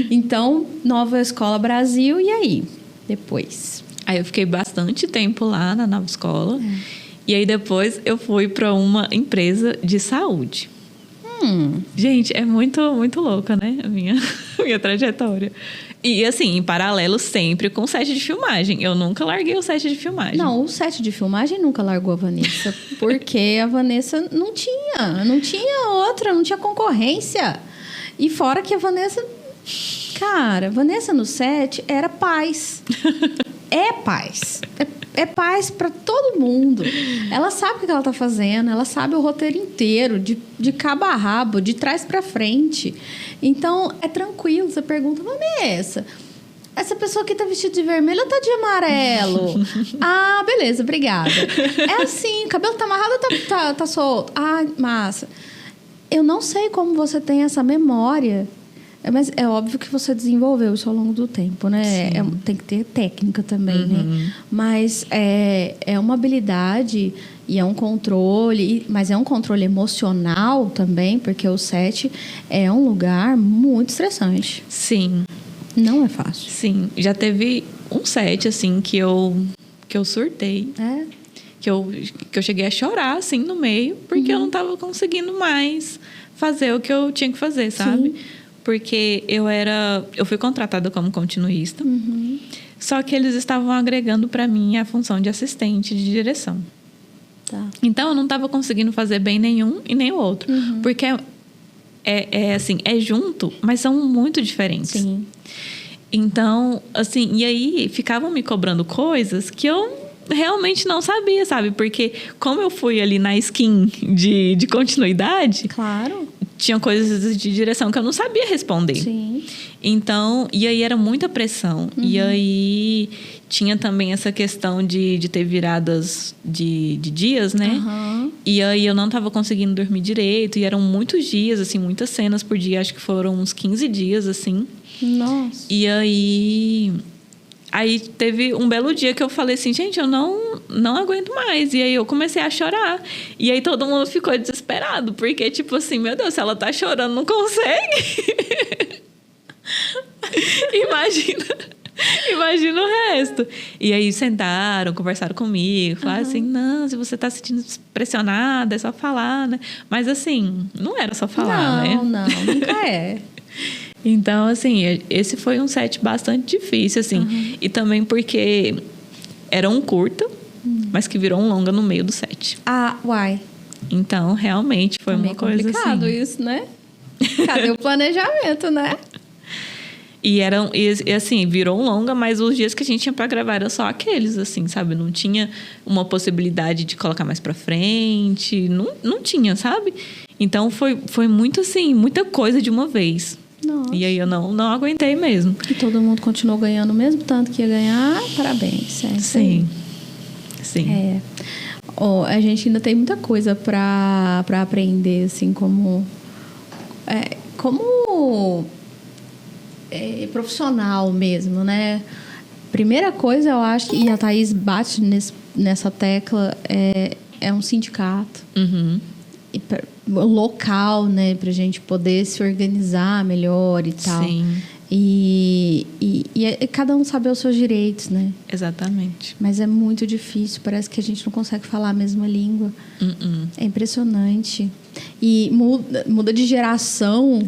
Então, Nova Escola Brasil, e aí? Depois? Aí eu fiquei bastante tempo lá na Nova Escola. E aí depois eu fui para uma empresa de saúde. Gente, é muito, muito louca, né? A minha trajetória. E assim, em paralelo sempre com o set de filmagem. Eu nunca larguei o set de filmagem. Não, o set de filmagem nunca largou a Vanessa. Porque a Vanessa não tinha outra, não tinha concorrência. E fora que a Vanessa... Cara, Vanessa no set era paz. É paz. É paz para todo mundo. Ela sabe o que ela tá fazendo, ela sabe o roteiro inteiro, de cabo a rabo, de trás para frente. Então, é tranquilo. Você pergunta, Vanessa, essa pessoa aqui tá vestida de vermelho ou tá de amarelo? Beleza, obrigada. É assim, o cabelo tá amarrado ou tá solto? Massa. Eu não sei como você tem essa memória. Mas é óbvio que você desenvolveu isso ao longo do tempo, né? Tem que ter técnica também, né? Mas é uma habilidade e é um controle, mas é um controle emocional também, porque o set é um lugar muito estressante. Sim. Não é fácil. Sim. Já teve um set, assim, que eu surtei. Que eu cheguei a chorar, assim, no meio, porque eu não estava conseguindo mais fazer o que eu tinha que fazer, sabe? Sim. Porque eu fui contratada como continuista, só que eles estavam agregando para mim a função de assistente de direção. Tá. Então, eu não estava conseguindo fazer bem nenhum e nem o outro. Porque assim, é junto, mas são muito diferentes. Sim. Então, assim, e aí ficavam me cobrando coisas que eu realmente não sabia, sabe? Porque como eu fui ali na skin de continuidade... Claro. Tinha coisas de direção que eu não sabia responder. Sim. Então, e aí era muita pressão. E aí tinha também essa questão de ter viradas de dias, né? E aí eu não estava conseguindo dormir direito. E eram muitos dias, assim, muitas cenas por dia. Acho que foram uns 15 dias, assim. Nossa. E aí teve um belo dia que eu falei assim, gente, eu não aguento mais. E aí eu comecei a chorar. E aí todo mundo ficou desesperado. Porque, tipo assim, meu Deus, se ela tá chorando, não consegue. Imagina o resto. E aí sentaram, conversaram comigo. Falaram assim, não, se você tá se sentindo pressionada, é só falar, né? Mas assim, não era só falar, né? Não, nunca é. Então, assim, esse foi um set bastante difícil, assim. E também porque era um curta, mas que virou um longa no meio do set. Uai. Então, realmente, foi uma coisa complicado assim. Isso, né? Cadê o planejamento, né? E assim, virou um longa, mas os dias que a gente tinha pra gravar eram só aqueles, assim, sabe? Não tinha uma possibilidade de colocar mais pra frente. Não tinha, sabe? Então, foi muito assim, muita coisa de uma vez. Nossa. E aí eu não aguentei mesmo. E todo mundo continuou ganhando o mesmo tanto que ia ganhar. Parabéns. Sim. A gente ainda tem muita coisa para aprender, assim, como profissional mesmo, né? Primeira coisa, eu acho, e a Thaís bate nessa tecla, é um sindicato. Uhum. Local, né? Pra gente poder se organizar melhor e tal. Sim. E cada um saber os seus direitos, né? Exatamente. Mas é muito difícil, parece que a gente não consegue falar a mesma língua. É impressionante. E muda de geração.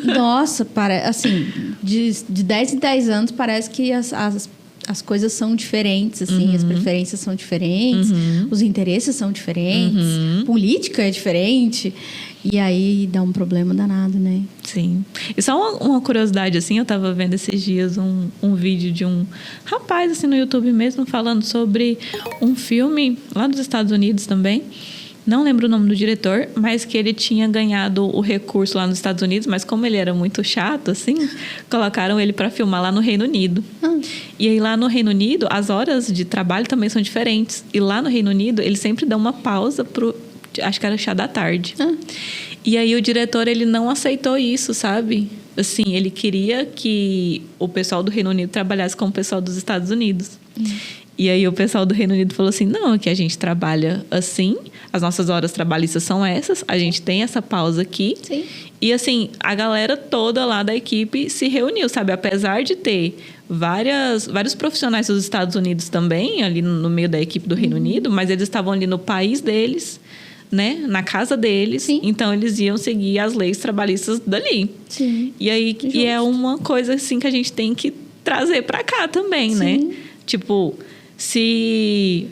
Nossa, assim, de 10 em 10 anos parece que as coisas são diferentes, assim, as preferências são diferentes, os interesses são diferentes, política é diferente. E aí dá um problema danado, né? Sim. E só uma curiosidade, assim, eu tava vendo esses dias um vídeo de um rapaz, assim, no YouTube mesmo, falando sobre um filme lá dos Estados Unidos também. Não lembro o nome do diretor, mas que ele tinha ganhado o recurso lá nos Estados Unidos, mas como ele era muito chato, assim, colocaram ele para filmar lá no Reino Unido. E aí lá no Reino Unido, as horas de trabalho também são diferentes. E lá no Reino Unido, eles sempre dão uma pausa acho que era chá da tarde. E aí o diretor, ele não aceitou isso, sabe? Assim, ele queria que o pessoal do Reino Unido trabalhasse com o pessoal dos Estados Unidos. E aí o pessoal do Reino Unido falou assim, não, que a gente trabalha assim, as nossas horas trabalhistas são essas, a gente tem essa pausa aqui. Sim. E assim, a galera toda lá da equipe se reuniu, sabe? Apesar de ter vários profissionais dos Estados Unidos também, ali no meio da equipe do Reino Unido, mas eles estavam ali no país deles, né? Na casa deles. Sim. Então, eles iam seguir as leis trabalhistas dali. Sim. E aí, e é uma coisa assim que a gente tem que trazer pra cá também, né? Tipo, sei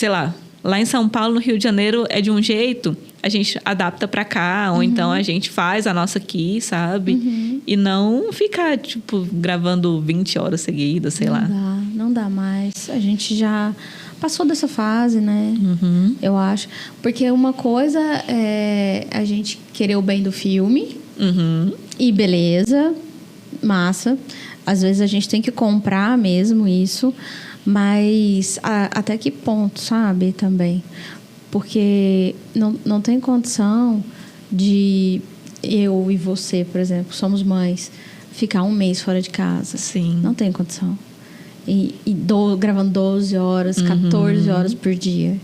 lá, lá em São Paulo, no Rio de Janeiro, é de um jeito, a gente adapta pra cá, ou então a gente faz a nossa aqui, sabe? E não ficar, tipo, gravando 20 horas seguidas, sei lá. Não dá mais. A gente já passou dessa fase, né? Eu acho. Porque uma coisa é a gente querer o bem do filme. E beleza, massa. Às vezes a gente tem que comprar mesmo isso. Mas até que ponto, sabe? Também. Porque não tem condição de eu e você, por exemplo, somos mães, ficar um mês fora de casa. Sim. Não tem condição. Gravando 12 horas, 14 horas por dia.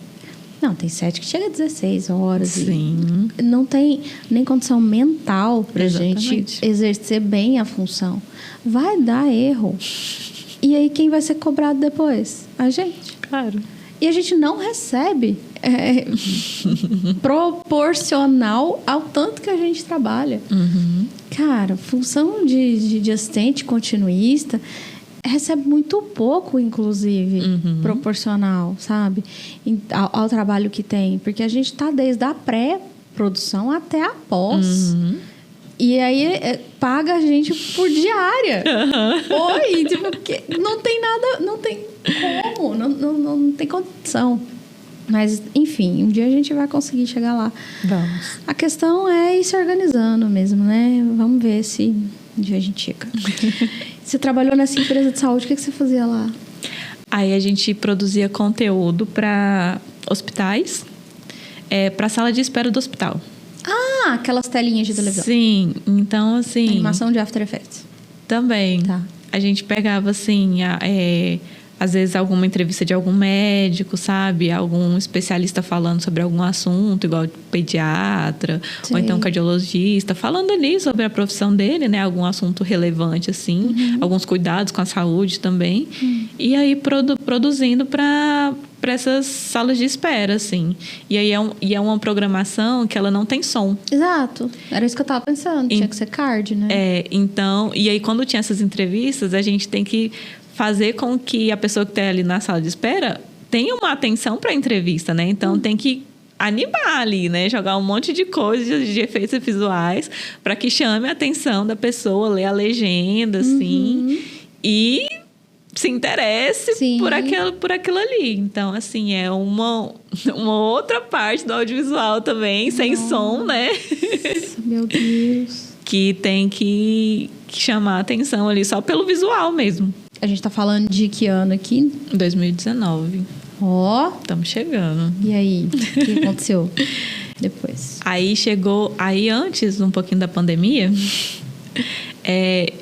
Não, tem 7 que chega a 16 horas. Sim. Não tem nem condição mental pra gente exercer bem a função. Vai dar erro. E aí, quem vai ser cobrado depois? A gente. Claro. E a gente não recebe proporcional ao tanto que a gente trabalha. Cara, função de assistente continuista recebe muito pouco, inclusive, proporcional, sabe? Ao trabalho que tem. Porque a gente está desde a pré-produção até a pós. E aí paga a gente por diária. Oi, tipo, porque não tem nada, não tem como, não tem condição. Mas, enfim, um dia a gente vai conseguir chegar lá. Vamos. A questão é ir se organizando mesmo, né? Vamos ver se um dia a gente chega. Você trabalhou nessa empresa de saúde, o que você fazia lá? Aí a gente produzia conteúdo para hospitais, para sala de espera do hospital. Ah, aquelas telinhas de televisão. Sim, então assim... Animação de After Effects. Também. Tá. A gente pegava assim, às vezes alguma entrevista de algum médico, sabe? Algum especialista falando sobre algum assunto, igual pediatra, Sim. ou então cardiologista, falando ali sobre a profissão dele, né? Algum assunto relevante, assim. Alguns cuidados com a saúde também. E aí produzindo para essas salas de espera, assim. E aí é uma programação que ela não tem som. Exato. Era isso que eu tava pensando. Tinha que ser card, né? Então... E aí, quando tinha essas entrevistas, a gente tem que fazer com que a pessoa que está ali na sala de espera tenha uma atenção para a entrevista, né? Então, tem que animar ali, né? Jogar um monte de coisas, de efeitos visuais, para que chame a atenção da pessoa, ler a legenda, assim. E se interesse por aquilo ali. Então, assim, é uma outra parte do audiovisual também, sem som, né? Meu Deus. Que tem que chamar a atenção ali só pelo visual mesmo. A gente tá falando de que ano aqui? 2019. Ó. Estamos chegando. E aí? O que aconteceu depois? Aí antes, um pouquinho da pandemia,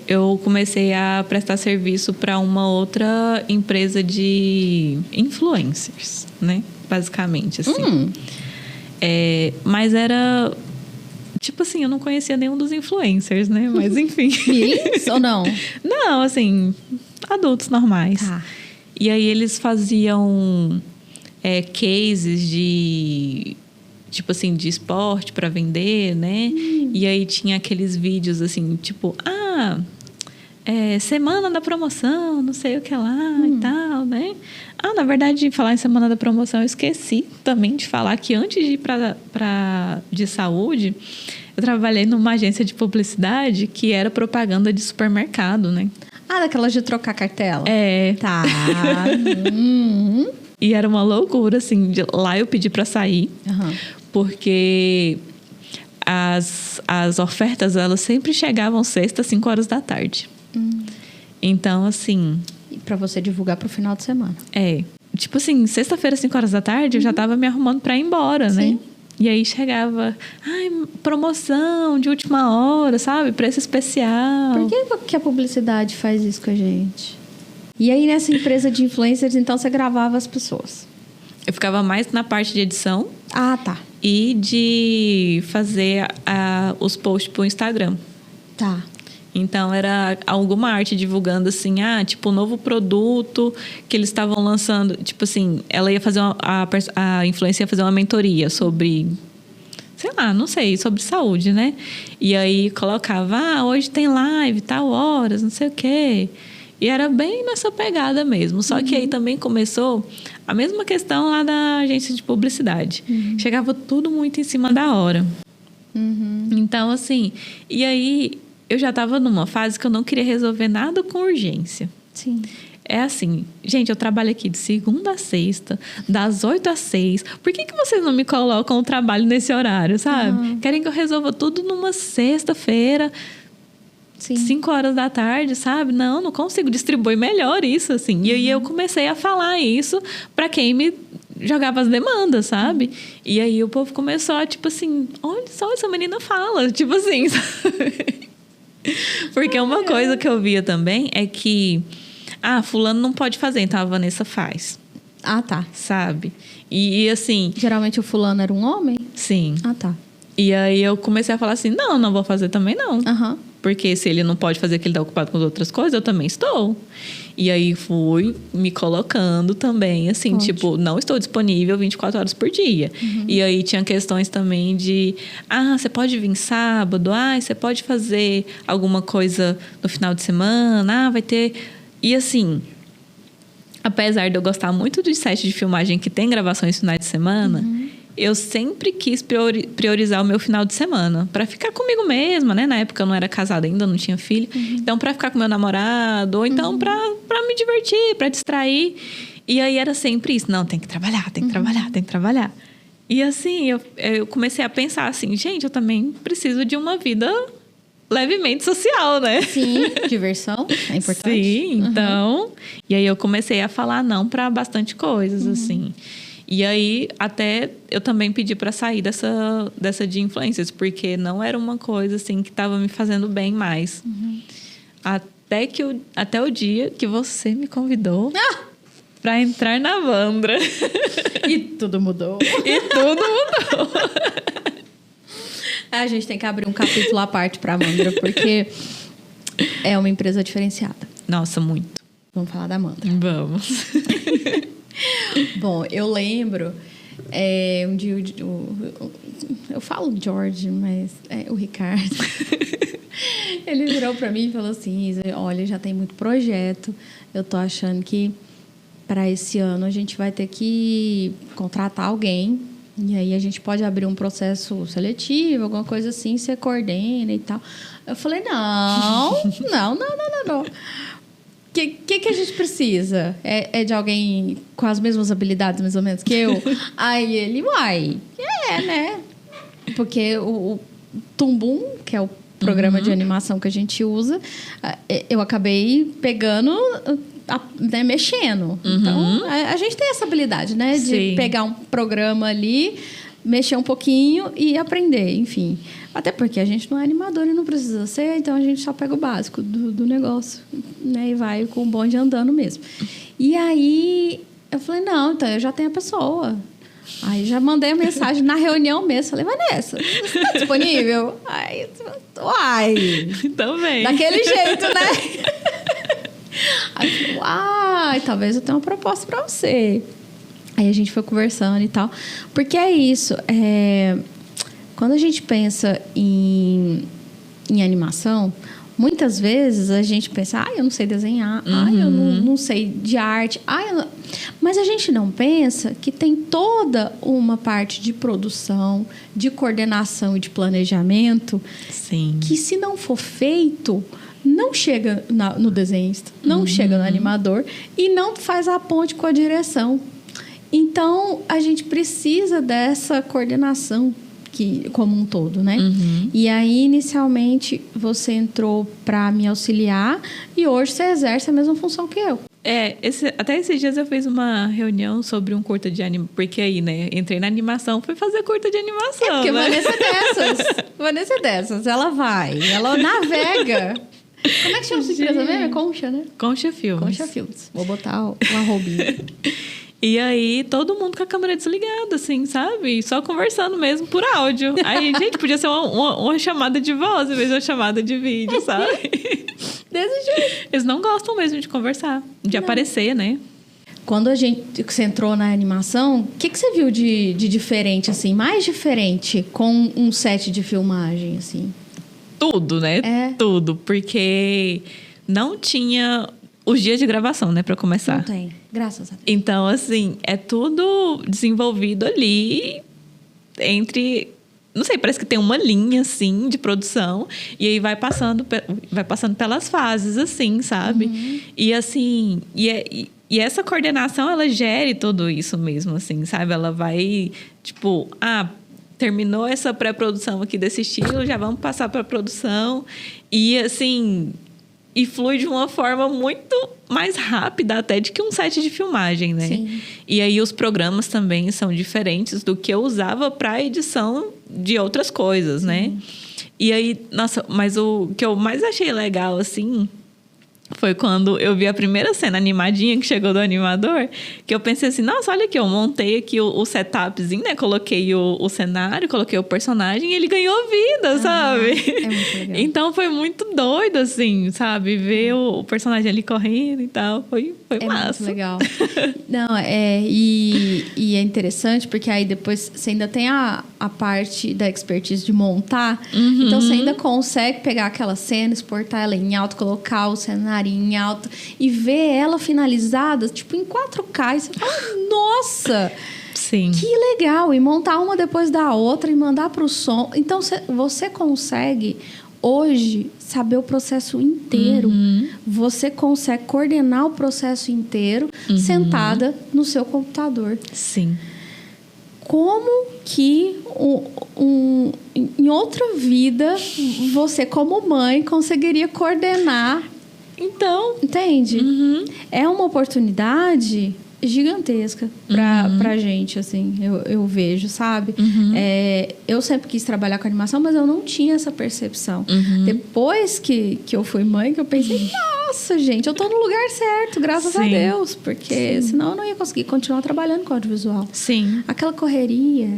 eu comecei a prestar serviço para uma outra empresa de influencers, né? Basicamente, assim. Mas era... Tipo assim, eu não conhecia nenhum dos influencers, né? Mas enfim. Isso ou não? Não, assim, adultos normais. Tá. E aí eles faziam cases de... Tipo assim, de esporte para vender, né? E aí tinha aqueles vídeos assim, tipo... semana da promoção, não sei o que lá e tal, né? Na verdade, falar em semana da promoção, eu esqueci também de falar que antes de ir de saúde, eu trabalhei numa agência de publicidade que era propaganda de supermercado, né? Daquelas de trocar cartela? Tá. E era uma loucura, assim. Lá eu pedi para sair, porque as ofertas, elas sempre chegavam sexta, 5 horas da tarde. Então, assim... E pra você divulgar pro final de semana. Tipo assim, sexta-feira, 5 horas da tarde, eu já tava me arrumando pra ir embora, né? E aí chegava... promoção de última hora, sabe? Preço especial. Por que a publicidade faz isso com a gente? E aí, nessa empresa de influencers, então, você gravava as pessoas? Eu ficava mais na parte de edição. Tá. E de fazer os posts pro Instagram. Tá. Então, era alguma arte divulgando, assim, tipo, um novo produto que eles estavam lançando. Tipo assim, ela ia fazer a influencer ia fazer uma mentoria sobre... Sei lá, não sei, sobre saúde, né? E aí colocava, hoje tem live, tal horas, não sei o quê. E era bem nessa pegada mesmo. Só que aí também começou a mesma questão lá da agência de publicidade. Chegava tudo muito em cima da hora. Então, assim... E aí, eu já estava numa fase que eu não queria resolver nada com urgência. Sim. É assim, gente, eu trabalho aqui de segunda a sexta, das 8 às 6. Por que vocês não me colocam o trabalho nesse horário, sabe? Querem que eu resolva tudo numa sexta-feira... 5 horas da tarde, sabe? Não consigo distribuir melhor isso, assim. E aí eu comecei a falar isso para quem me jogava as demandas, sabe? E aí o povo começou a, tipo assim, olha só, essa menina fala, tipo assim, sabe? Porque uma coisa que eu via também é que, fulano não pode fazer, então a Vanessa faz. Tá. Sabe? E assim... Geralmente o fulano era um homem? Sim. Tá. E aí eu comecei a falar assim, não vou fazer também não. Porque se ele não pode fazer que ele está ocupado com outras coisas, eu também estou. E aí fui me colocando também, assim, tipo, não estou disponível 24 horas por dia. E aí tinha questões também de, você pode vir sábado, você pode fazer alguma coisa no final de semana, vai ter... E assim, apesar de eu gostar muito de set de filmagem que tem gravações finais de semana... Eu sempre quis priorizar o meu final de semana. Pra ficar comigo mesma, né? Na época eu não era casada ainda, não tinha filho. Então, pra ficar com meu namorado. Ou então, pra me divertir, pra distrair. E aí, era sempre isso. Não, tem que trabalhar, tem que trabalhar, tem que trabalhar. E assim, eu comecei a pensar assim... Gente, eu também preciso de uma vida levemente social, né? Sim, diversão é importante. Sim, então... E aí, eu comecei a falar não pra bastante coisas, assim... E aí, até eu também pedi para sair dessa de influências, porque não era uma coisa assim que estava me fazendo bem mais. Até o dia que você me convidou para entrar na Wandra. E tudo mudou. A gente tem que abrir um capítulo à parte para a Wandra, porque é uma empresa diferenciada. Nossa, muito. Vamos falar da Wandra. Vamos. Bom, eu lembro um dia eu falo George, mas o Ricardo ele virou para mim e falou assim, olha, já tem muito projeto, eu tô achando que para esse ano a gente vai ter que contratar alguém e aí a gente pode abrir um processo seletivo, alguma coisa assim, você coordena e tal. Eu falei, não. que a gente precisa? É de alguém com as mesmas habilidades, mais ou menos, que eu? Aí ele, né? Porque o Tumbum, que é o programa de animação que a gente usa, eu acabei pegando, né, mexendo. Então, a gente tem essa habilidade, né? De pegar um programa ali, mexer um pouquinho e aprender, enfim. Até porque a gente não é animador e não precisa ser, então a gente só pega o básico do negócio, né? E vai com o bonde andando mesmo. E aí, eu falei, não, então eu já tenho a pessoa. Aí já mandei a mensagem na reunião mesmo. Falei, Vanessa, você tá disponível? Aí, Também. Daquele jeito, né? Aí eu falei, talvez eu tenha uma proposta pra você. Aí a gente foi conversando e tal. Porque é isso, quando a gente pensa em animação, muitas vezes a gente pensa, eu não sei desenhar, eu não sei de arte, mas a gente não pensa que tem toda uma parte de produção, de coordenação e de planejamento, Sim. que se não for feito, não chega no desenhista, não chega no animador e não faz a ponte com a direção. Então, a gente precisa dessa coordenação como um todo, né? E aí, inicialmente, você entrou para me auxiliar e hoje você exerce a mesma função que eu. Até esses dias eu fiz uma reunião sobre um curta de animação, porque aí, né, entrei na animação, fui fazer curta de animação, porque né? Vanessa é dessas, ela navega. Como é que chama essa empresa mesmo? É Concha, né? Concha Filmes. Concha Filmes. Vou botar o arrobinha. E aí, todo mundo com a câmera desligada, assim, sabe? Só conversando mesmo por áudio. Aí, gente, podia ser uma chamada de voz em vez de uma chamada de vídeo, sabe? Desse jeito. Eles não gostam mesmo de conversar, de aparecer, né? Quando você entrou na animação, o que você viu de diferente, assim? Mais diferente com um set de filmagem, assim? Tudo, né? Tudo. Porque não tinha os dias de gravação, né? Pra começar. Não tem. Graças a Deus. Então, assim, é tudo desenvolvido ali entre... Não sei, parece que tem uma linha, assim, de produção. E aí vai passando pelas fases, assim, sabe? E, assim... E essa coordenação, ela gere tudo isso mesmo, assim, sabe? Ela vai, tipo... terminou essa pré-produção aqui desse estilo, já vamos passar para a produção. E, assim... E flui de uma forma muito mais rápida até de que um set de filmagem, né? Sim. E aí os programas também são diferentes do que eu usava para edição de outras coisas, né? E aí, nossa, mas o que eu mais achei legal, assim... Foi quando eu vi a primeira cena animadinha que chegou do animador, que eu pensei assim, nossa, olha aqui, eu montei aqui o setupzinho, né? Coloquei o cenário, coloquei o personagem e ele ganhou vida, sabe? É muito legal. Então foi muito doido, assim, sabe? Ver o personagem ali correndo e tal, foi massa. Muito legal. Não, e é interessante porque aí depois você ainda tem a parte da expertise de montar, então você ainda consegue pegar aquela cena, exportar ela em alto, colocar o cenário em alto e ver ela finalizada, tipo, em 4K. E você fala, nossa! Sim. Que legal! E montar uma depois da outra e mandar para o som. Então, você consegue, hoje, saber o processo inteiro. Você consegue coordenar o processo inteiro sentada no seu computador. Sim. Como que em outra vida, você, como mãe, conseguiria coordenar? Então, entende? É uma oportunidade gigantesca pra gente, assim, eu vejo, sabe? Eu sempre quis trabalhar com animação, mas eu não tinha essa percepção. Depois que eu fui mãe, que eu pensei, nossa, gente, eu tô no lugar certo, graças a Deus, porque senão eu não ia conseguir continuar trabalhando com audiovisual. Sim. Aquela correria.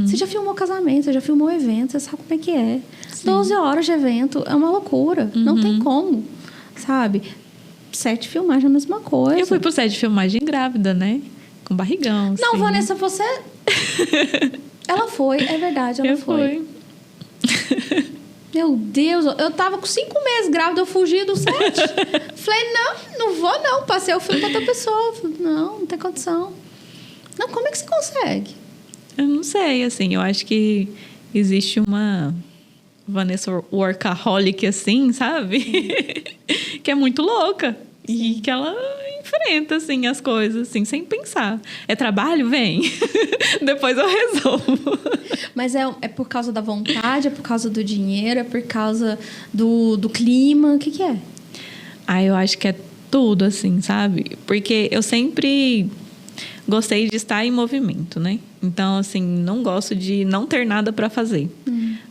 Você já filmou casamento, você já filmou evento, você sabe como é que é. 12 horas de evento é uma loucura, não tem como. Sabe? Set de filmagem é a mesma coisa. Eu fui pro set de filmagem grávida, né? Com barrigão. Não, assim. Vanessa, você... Ela foi, é verdade, ela foi. Meu Deus, eu tava com 5 meses grávida, eu fugi do set. Falei, não vou não. Passei o filme pra outra pessoa. Falei, não tem condição. Não, como é que você consegue? Eu não sei, assim, eu acho que existe uma... Vanessa workaholic, assim, sabe? Que é muito louca. E que ela enfrenta, assim, as coisas, assim, sem pensar. É trabalho? Vem. Depois eu resolvo. Mas é por causa da vontade, é por causa do dinheiro, é por causa do clima? O que é? Eu acho que é tudo, assim, sabe? Porque eu sempre gostei de estar em movimento, né? Então, assim, não gosto de não ter nada para fazer.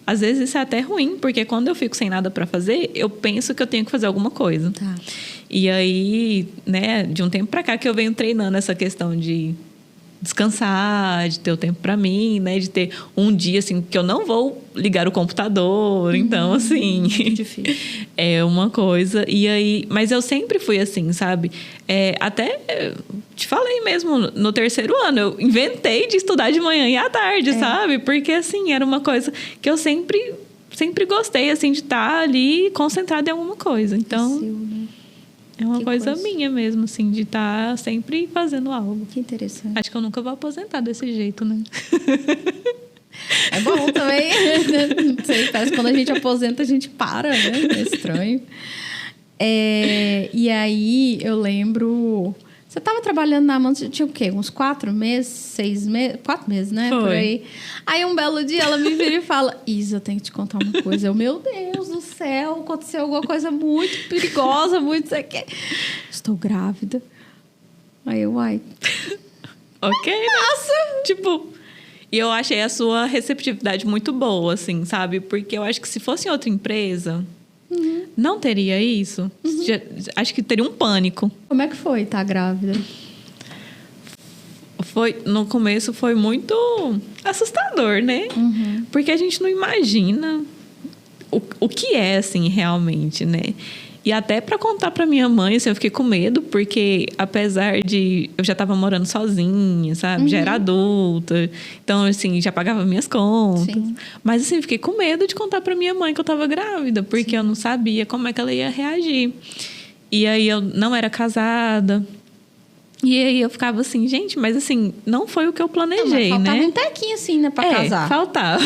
Às vezes isso é até ruim, porque quando eu fico sem nada para fazer, eu penso que eu tenho que fazer alguma coisa. Tá. E aí, né, de um tempo para cá que eu venho treinando essa questão de descansar, de ter o tempo para mim, né, de ter um dia assim que eu não vou ligar o computador, então assim, difícil. É uma coisa. E aí, mas eu sempre fui assim, sabe? Até te falei mesmo no terceiro ano, eu inventei de estudar de manhã e à tarde, sabe? Porque assim, era uma coisa que eu sempre gostei assim de estar ali concentrada em alguma coisa. Então, né? é uma coisa minha mesmo, assim, de estar sempre fazendo algo. Que interessante. Acho que eu nunca vou aposentar desse jeito, né? É bom também. Não sei, parece que quando a gente aposenta, a gente para, né? É estranho. E aí, eu lembro... Você estava trabalhando na Amanda, tinha o quê? Uns 4 meses, 6 meses? 4 meses, né? Foi. Por aí. Aí, um belo dia, ela me vira e fala... Isa, eu tenho que te contar uma coisa. Meu Deus do céu, aconteceu alguma coisa muito perigosa, muito... Estou grávida. Aí eu, uai... Ok, Nossa! né? Tipo... E eu achei a sua receptividade muito boa, assim, sabe? Porque eu acho que se fosse em outra empresa... Não teria isso. Acho que teria um pânico. Como é que foi estar grávida? No começo foi muito assustador, né? Porque a gente não imagina o que é, assim, realmente, né? E até para contar para minha mãe, assim, eu fiquei com medo, porque apesar de... Eu já estava morando sozinha, sabe? Já era adulta. Então, assim, já pagava minhas contas. Sim. Mas, assim, fiquei com medo de contar para minha mãe que eu estava grávida, porque eu não sabia como é que ela ia reagir. E aí, eu não era casada. E aí, eu ficava assim, gente, mas, assim, não foi o que eu planejei, faltava né? um tequinho, assim, né? Pra casar. Faltava.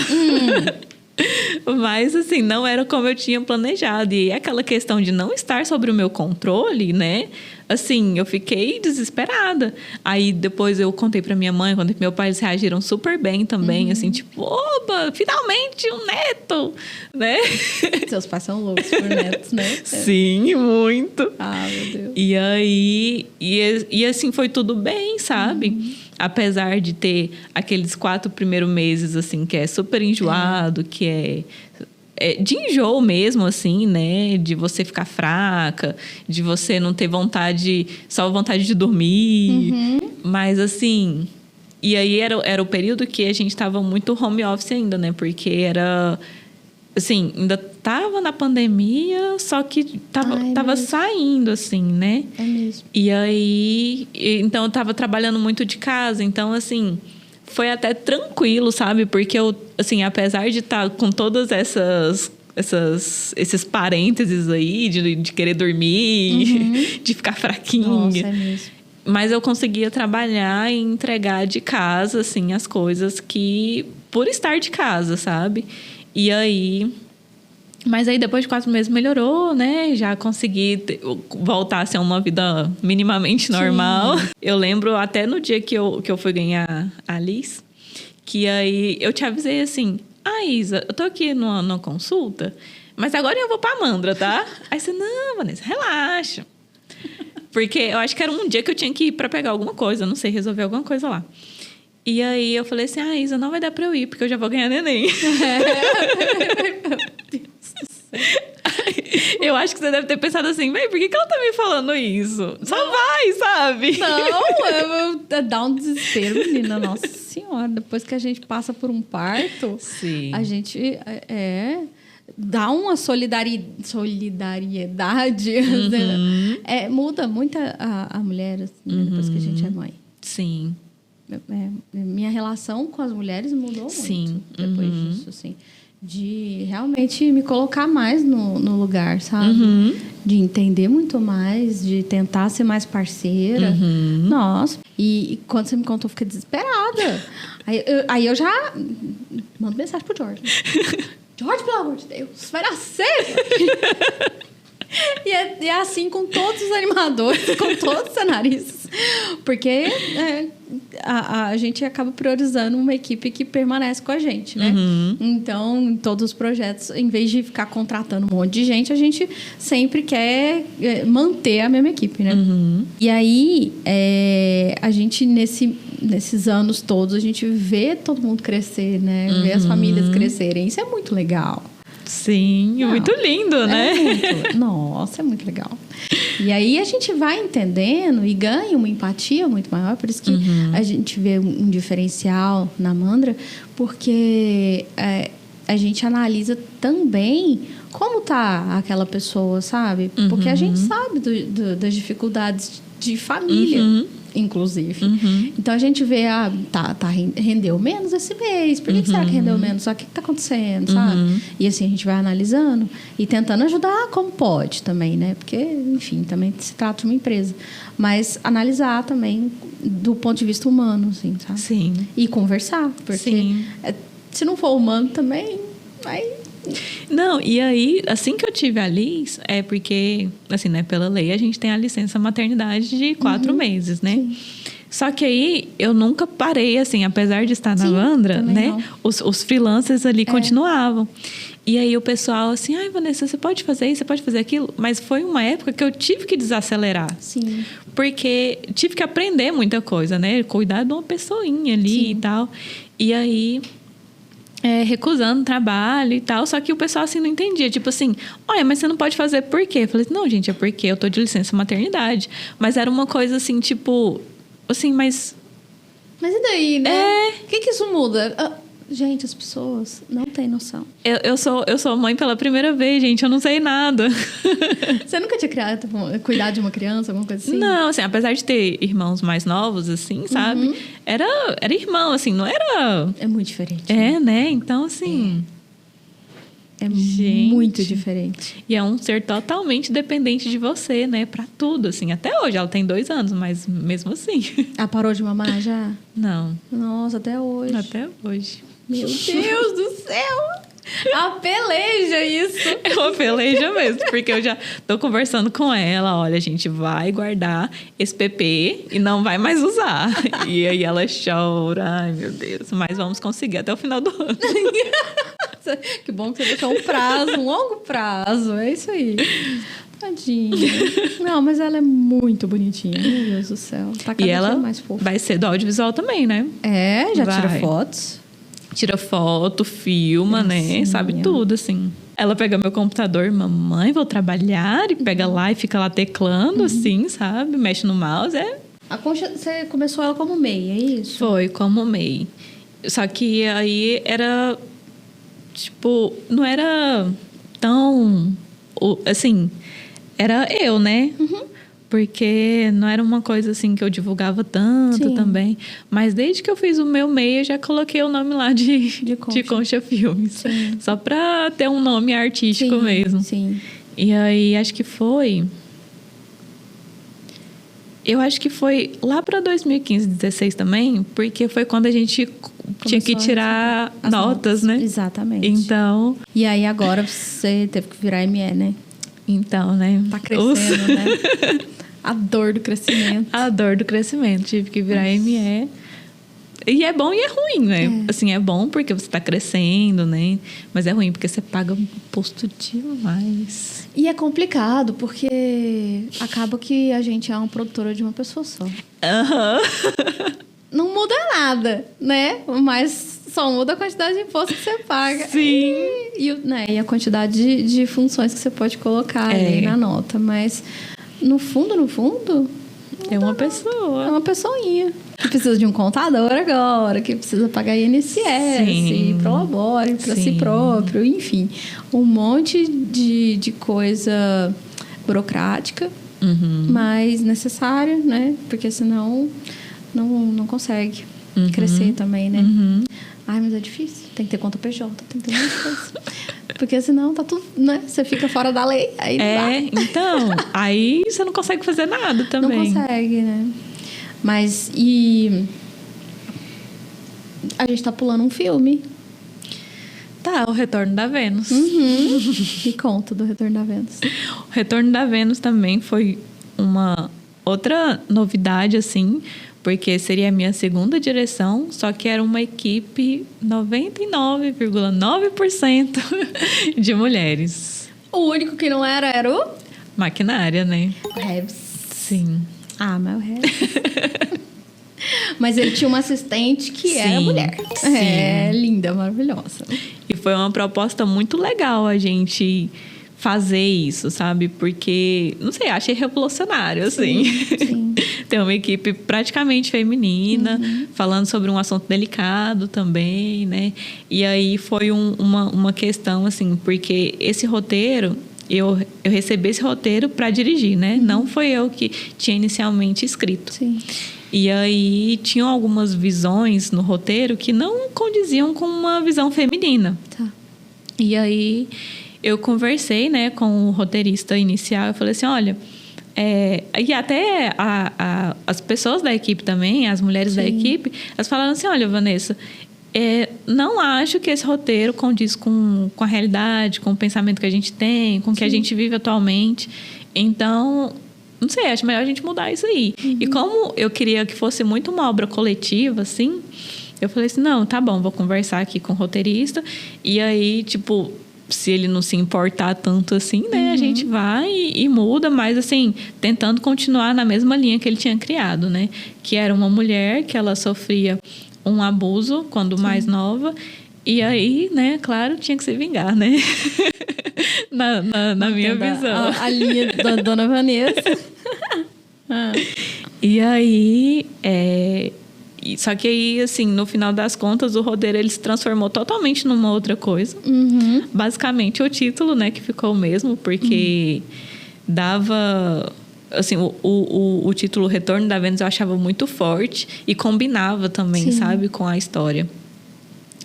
Mas, assim, não era como eu tinha planejado. E aquela questão de não estar sobre o meu controle, né? Assim, eu fiquei desesperada. Aí, depois eu contei pra minha mãe, contei pro meu pai, eles reagiram super bem também. Assim, tipo, oba, finalmente um neto, né? Seus pais são loucos por netos, né? Sim, muito. Ah, meu Deus. E aí, e assim, foi tudo bem, sabe? Apesar de ter aqueles 4 primeiros meses, assim, que é super enjoado, que é de enjoo mesmo, assim, né? De você ficar fraca, de você não ter vontade, só vontade de dormir. Mas, assim... E aí era o período que a gente estava muito home office ainda, né? Porque era... Assim, ainda tava na pandemia, só que tava saindo, assim, né? É mesmo. E aí... Então, eu tava trabalhando muito de casa. Então, assim... Foi até tranquilo, sabe? Porque eu, assim, apesar de estar com todas esses parênteses aí, de querer dormir, de ficar fraquinha. Nossa, é mesmo. Mas eu conseguia trabalhar e entregar de casa, assim, as coisas que... Por estar de casa, sabe? E aí... Mas aí, depois de 4 meses, melhorou, né? Já consegui voltar a ser uma vida minimamente normal. Sim. Eu lembro até no dia que eu fui ganhar a Liz, que aí eu te avisei assim... Isa, eu tô aqui numa consulta, mas agora eu vou pra Amandra, tá? Aí você, não, Vanessa, relaxa. Porque eu acho que era um dia que eu tinha que ir pra pegar alguma coisa, não sei, resolver alguma coisa lá. E aí eu falei assim, Isa, não vai dar pra eu ir, porque eu já vou ganhar neném. Eu acho que você deve ter pensado assim, por que ela tá me falando isso? Só vai, sabe? Não, dá um desespero, menina. Nossa Senhora, depois que a gente passa por um parto, sim, a gente dá uma solidariedade. Muda muito a mulher, assim, depois que a gente é mãe. Sim. Minha relação com as mulheres mudou Sim. muito depois disso, assim. De realmente me colocar mais no lugar, sabe? De entender muito mais, de tentar ser mais parceira. Nossa. E quando você me contou, eu fiquei desesperada. Aí eu já mando mensagem pro Jorge. Jorge, pelo amor de Deus, vai nascer! E é assim com todos os animadores, com todos os cenaristas. Porque a gente acaba priorizando uma equipe que permanece com a gente, né? Então, em todos os projetos, em vez de ficar contratando um monte de gente, a gente sempre quer manter a mesma equipe, né? E aí, a gente, nesses anos todos, a gente vê todo mundo crescer, né? Vê as famílias crescerem. Isso é muito legal. Sim, muito lindo, né? Nossa, é muito legal. E aí a gente vai entendendo e ganha uma empatia muito maior. Por isso que a gente vê um diferencial na Mandra, porque a gente analisa também como tá aquela pessoa, sabe? Porque a gente sabe das dificuldades de família. Inclusive. Então, a gente vê, rendeu menos esse mês. Por que será que rendeu menos? Só o que está acontecendo, sabe? E assim, a gente vai analisando e tentando ajudar como pode também, né? Porque, enfim, também se trata de uma empresa. Mas analisar também do ponto de vista humano, assim, sabe? Sim. E conversar. Porque se não for humano também, vai... Não, e aí, assim que eu tive a Liz, é porque, assim, né, pela lei, a gente tem a licença maternidade de 4 meses, né? Sim. Só que aí, eu nunca parei, assim, apesar de estar na Mandra, né? Os freelancers ali continuavam. E aí, o pessoal, assim, ai, Vanessa, você pode fazer isso, você pode fazer aquilo? Mas foi uma época que eu tive que desacelerar. Sim. Porque tive que aprender muita coisa, né? Cuidar de uma pessoinha ali e tal. E aí... recusando trabalho e tal, só que o pessoal assim não entendia, tipo assim, olha, mas você não pode fazer por quê? Eu falei, não, gente, é porque eu tô de licença maternidade, mas era uma coisa assim, tipo, assim, mas e daí, né? O que isso muda? Gente, as pessoas não têm noção. Eu sou mãe pela primeira vez, gente, eu não sei nada. Você nunca tinha cuidado de uma criança, alguma coisa assim? Não, assim, apesar de ter irmãos mais novos, assim, sabe? Era irmão, assim, não era... É muito diferente. Né? Então, assim... muito diferente. E é um ser totalmente dependente de você, né? Pra tudo, assim. Até hoje, ela tem 2 anos, mas mesmo assim... Ela parou de mamar já? Não. Nossa, até hoje. Até hoje. Meu Deus do céu! A peleja isso. É uma peleja mesmo, porque eu já tô conversando com ela, olha, a gente vai guardar esse PP e não vai mais usar. E aí ela chora, ai meu Deus, mas vamos conseguir até o final do ano. Que bom que você deixou um prazo, um longo prazo, é isso aí. Tadinha. Não, mas ela é muito bonitinha, meu Deus do céu. Tá cada dia mais fofa. Vai ser do audiovisual também, né? Já tira fotos. Tira foto, filma, né? Sabe tudo, assim. Ela pega meu computador, mamãe, vou trabalhar, e pega lá e fica lá teclando, assim, sabe? Mexe no mouse, A Concha, você começou ela como MEI, é isso? Foi, como MEI. Só que aí era, tipo, não era tão, assim, era eu, né? Porque não era uma coisa assim que eu divulgava tanto também. Mas desde que eu fiz o meu MEI, eu já coloquei o nome lá de Concha Filmes. Sim. Só pra ter um nome artístico mesmo. Sim. E aí, acho que foi... Eu acho que foi lá pra 2015, 2016 também. Porque foi quando a gente tinha que tirar notas, né? Exatamente. Então... E aí, agora você teve que virar ME, né? Então, né? Tá crescendo, né? A dor do crescimento. A dor do crescimento. Tive que virar ME. E é bom e é ruim, né? Assim, é bom porque você tá crescendo, né? Mas é ruim porque você paga um imposto demais. E é complicado porque acaba que a gente é uma produtora de uma pessoa só. Não muda nada, né? Mas só muda a quantidade de imposto que você paga. Sim. E a quantidade de funções que você pode colocar ali na nota. Mas, no fundo... É uma pessoa. É uma pessoinha. Que precisa de um contador agora, que precisa pagar INSS, Prolabore para si próprio, enfim. Um monte de coisa burocrática, mas necessária, né? Porque senão não consegue crescer também, né? Ai, mas é difícil. Tem que ter conta PJ, tem que ter muita coisa. Porque senão tá tudo, né? Você fica fora da lei. Aí então, aí você não consegue fazer nada também. Não consegue, né? Mas, a gente tá pulando um filme. Tá, lá. O Retorno da Vênus. Me conta do Retorno da Vênus. O Retorno da Vênus também foi uma outra novidade, assim, porque seria a minha segunda direção, só que era uma equipe 99,9% de mulheres. O único que não era o... Maquinária, né? O Rebs. Sim. Ah, mas o Rebs... Mas ele tinha uma assistente que era mulher. Sim. É, linda, maravilhosa. E foi uma proposta muito legal a gente fazer isso, sabe? Porque, não sei, achei revolucionário, assim. Sim. Ter uma equipe praticamente feminina, falando sobre um assunto delicado também, né? E aí foi uma questão, assim, porque esse roteiro... Eu recebi esse roteiro para dirigir, né? Não foi eu que tinha inicialmente escrito. Sim. E aí tinham algumas visões no roteiro que não condiziam com uma visão feminina. Tá. E aí eu conversei, né, com o roteirista inicial. Eu falei assim, olha... e até as pessoas da equipe também, as mulheres da equipe, elas falaram assim, olha, Vanessa... não acho que esse roteiro condiz com a realidade, com o pensamento que a gente tem, com o que a gente vive atualmente. Então, não sei, acho melhor a gente mudar isso aí. E como eu queria que fosse muito uma obra coletiva, assim, eu falei assim, não, tá bom, vou conversar aqui com o roteirista. E aí, tipo, se ele não se importar tanto assim, né, a gente vai e muda, mas assim, tentando continuar na mesma linha que ele tinha criado, né? Que era uma mulher que ela sofria um abuso quando mais nova. E aí, né, claro, tinha que se vingar, né? na minha visão. A linha da Dona Vanessa. E aí... Só que aí, assim, no final das contas, o roteiro ele se transformou totalmente numa outra coisa. Basicamente, o título, né, que ficou o mesmo, porque dava... Assim, o título Retorno da Vênus eu achava muito forte e combinava também, sabe, com a história.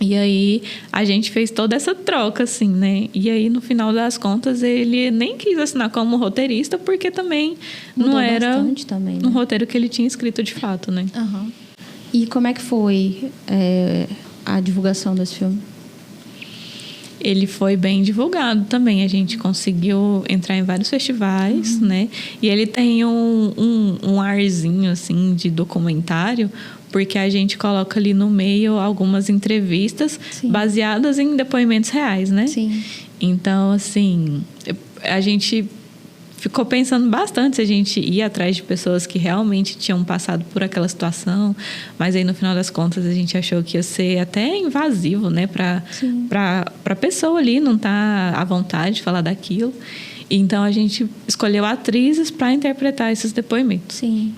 E aí, a gente fez toda essa troca, assim, né? E aí, no final das contas, ele nem quis assinar como roteirista, porque também não era também, né? um roteiro que ele tinha escrito de fato, né? E como é que foi a divulgação desse filme? Ele foi bem divulgado também. A gente conseguiu entrar em vários festivais, né? E ele tem um arzinho, assim, de documentário, porque a gente coloca ali no meio algumas entrevistas baseadas em depoimentos reais, né? Sim. Então, assim, a gente ficou pensando bastante se a gente ia atrás de pessoas que realmente tinham passado por aquela situação, mas aí no final das contas a gente achou que ia ser até invasivo, né, para pessoa ali não estar à vontade de falar daquilo. Então a gente escolheu atrizes para interpretar esses depoimentos. Sim.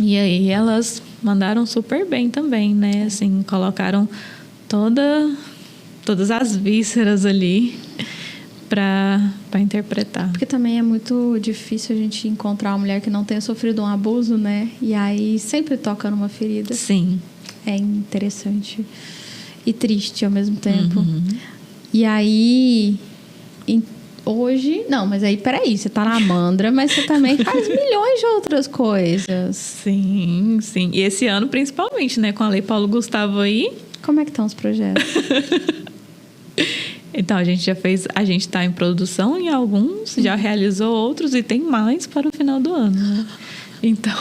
E aí elas mandaram super bem também, né? Assim, colocaram todas as vísceras ali para interpretar. Porque também é muito difícil a gente encontrar uma mulher que não tenha sofrido um abuso, né? E aí sempre toca numa ferida. Sim. É interessante e triste ao mesmo tempo. E aí, hoje... Não, mas aí, peraí, você tá na Mandra, mas você também faz milhões de outras coisas. Sim, sim. E esse ano, principalmente, né? Com a Lei Paulo Gustavo aí. Como é que estão os projetos? Então, a gente está em produção em alguns, já realizou outros e tem mais para o final do ano, né? Então,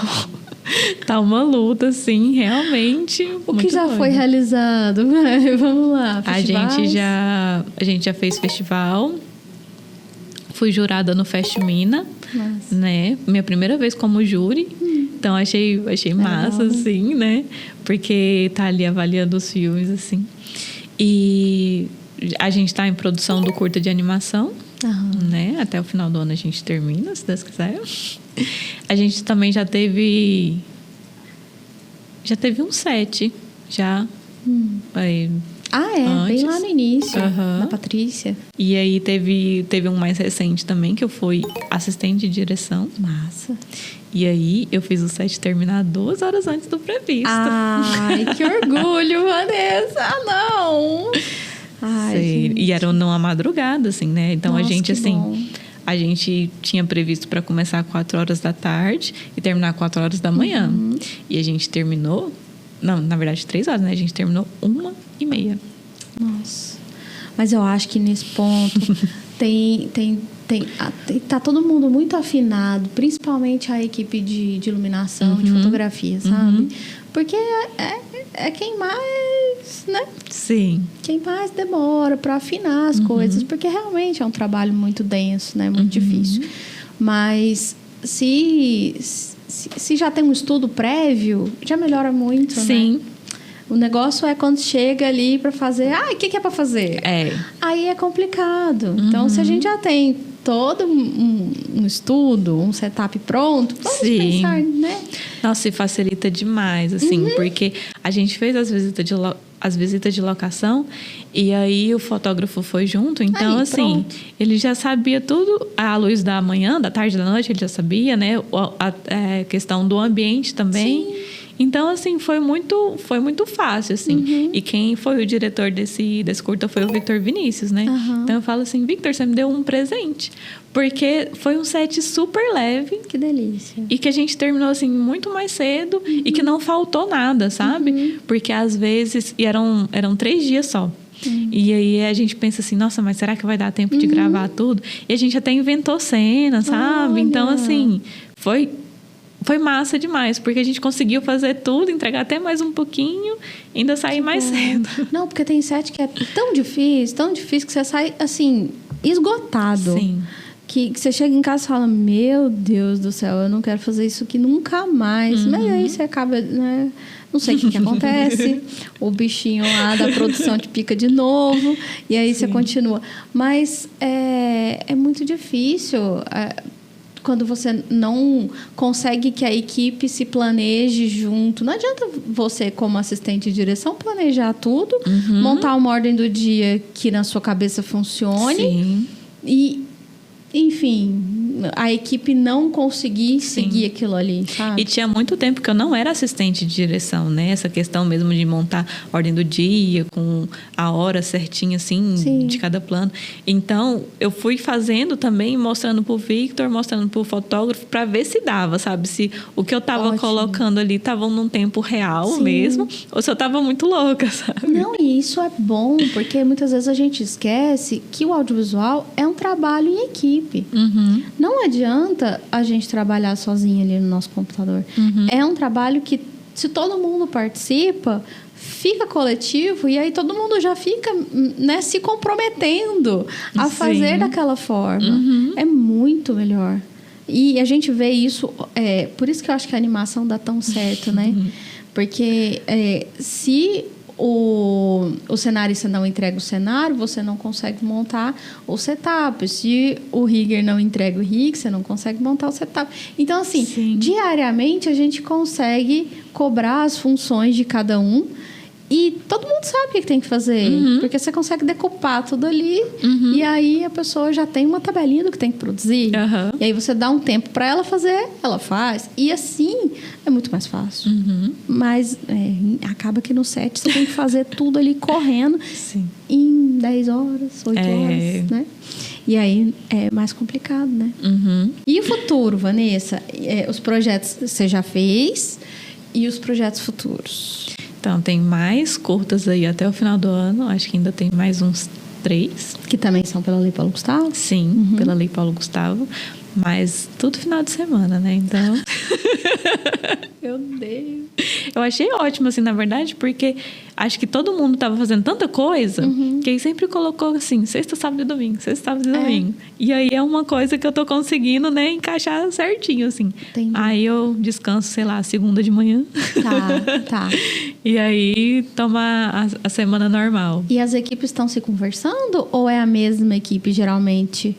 tá uma luta, assim, realmente. O que já foi realizado? Vamos lá, festivais? A gente já fez festival. Fui jurada no Festmina, né? Minha primeira vez como júri. Então, achei massa, assim, né? Porque tá ali avaliando os filmes, assim. E a gente está em produção do curta de animação, né? Até o final do ano a gente termina, se Deus quiser. A gente também já teve um set, já. Aí, antes. Bem lá no início, da Patrícia. E aí teve um mais recente também, que eu fui assistente de direção. Massa. E aí eu fiz o set terminar 2 horas antes do previsto. Ai, que orgulho, Vanessa! Não! Ai, e era numa madrugada, assim, né? Então, nossa, a gente, assim... Bom. A gente tinha previsto para começar às 4 horas da tarde e terminar às 4 horas da manhã. E a gente terminou... Não, na verdade, 3 horas, né? A gente terminou 1h30. Nossa. Mas eu acho que nesse ponto tá todo mundo muito afinado, principalmente a equipe de iluminação, de fotografia, sabe? Porque é quem mais, né? Sim. Quem mais demora para afinar as coisas, porque realmente é um trabalho muito denso, né? Muito difícil. Mas se já tem um estudo prévio, já melhora muito, Sim. né? O negócio é quando chega ali para fazer... o que é para fazer? Aí é complicado. Então, se a gente já tem todo um estudo, um setup pronto, vamos pensar, né? Nossa, e facilita demais, assim, porque a gente fez as visitas de locação e aí o fotógrafo foi junto, então, assim, ele já sabia tudo, a luz da manhã, da tarde, da noite, ele já sabia, né? A questão do ambiente também. Sim. Então, assim, foi muito fácil, assim. E quem foi o diretor desse curta foi o Victor Vinícius, né? Então, eu falo assim, Victor, você me deu um presente. Porque foi um set super leve. Que delícia. E que a gente terminou, assim, muito mais cedo. E que não faltou nada, sabe? Porque, às vezes... E eram 3 dias só. E aí a gente pensa assim, nossa, mas será que vai dar tempo de gravar tudo? E a gente até inventou cena, sabe? Então, assim, foi massa demais, porque a gente conseguiu fazer tudo, entregar até mais um pouquinho e ainda sair mais cedo. Não, porque tem set que é tão difícil que você sai, assim, esgotado. Sim. Que você chega em casa e fala, meu Deus do céu, eu não quero fazer isso aqui nunca mais. Mas aí você acaba, né? Não sei o que acontece. O bichinho lá da produção te pica de novo. E aí você continua. Mas é muito difícil... quando você não consegue que a equipe se planeje junto. Não adianta você, como assistente de direção, planejar tudo, montar uma ordem do dia que na sua cabeça funcione. Sim. E, enfim, a equipe não conseguir seguir aquilo ali, sabe? E tinha muito tempo que eu não era assistente de direção, né? Essa questão mesmo de montar a ordem do dia, com a hora certinha, assim, de cada plano. Então, eu fui fazendo também, mostrando pro Victor, mostrando pro fotógrafo, para ver se dava, sabe? Se o que eu tava colocando ali tava num tempo real mesmo, ou se eu tava muito louca, sabe? Não, e isso é bom, porque muitas vezes a gente esquece que o audiovisual é um trabalho em equipe. Não adianta a gente trabalhar sozinho ali no nosso computador. É um trabalho que, se todo mundo participa, fica coletivo e aí todo mundo já fica, né, se comprometendo a fazer daquela forma. É muito melhor. E a gente vê isso... por isso que eu acho que a animação dá tão certo, né? Porque se... O cenarista não entrega o cenário, você não consegue montar o setup. Se o rigger não entrega o rig, você não consegue montar o setup. Então, assim, diariamente a gente consegue cobrar as funções de cada um e todo mundo sabe o que tem que fazer. Porque você consegue decupar tudo ali e aí a pessoa já tem uma tabelinha do que tem que produzir. E aí você dá um tempo para ela fazer, ela faz. E assim é muito mais fácil. Mas acaba que no set você tem que fazer tudo ali correndo em 10 horas, 8 horas, né? E aí é mais complicado, né? E o futuro, Vanessa? Os projetos você já fez e os projetos futuros? Então, tem mais curtas aí até o final do ano. Acho que ainda tem mais uns 3. Que também são pela Lei Paulo Gustavo? Sim, pela Lei Paulo Gustavo. Mas tudo final de semana, né? Então... Meu Deus. Eu achei ótimo, assim, na verdade, porque acho que todo mundo estava fazendo tanta coisa que aí sempre colocou assim, sexta, sábado e domingo, sexta, sábado e domingo. E aí é uma coisa que eu tô conseguindo, né, encaixar certinho, assim. Entendi. Aí eu descanso, sei lá, segunda de manhã. Tá. E aí toma a semana normal. E as equipes estão se conversando ou é a mesma equipe, geralmente?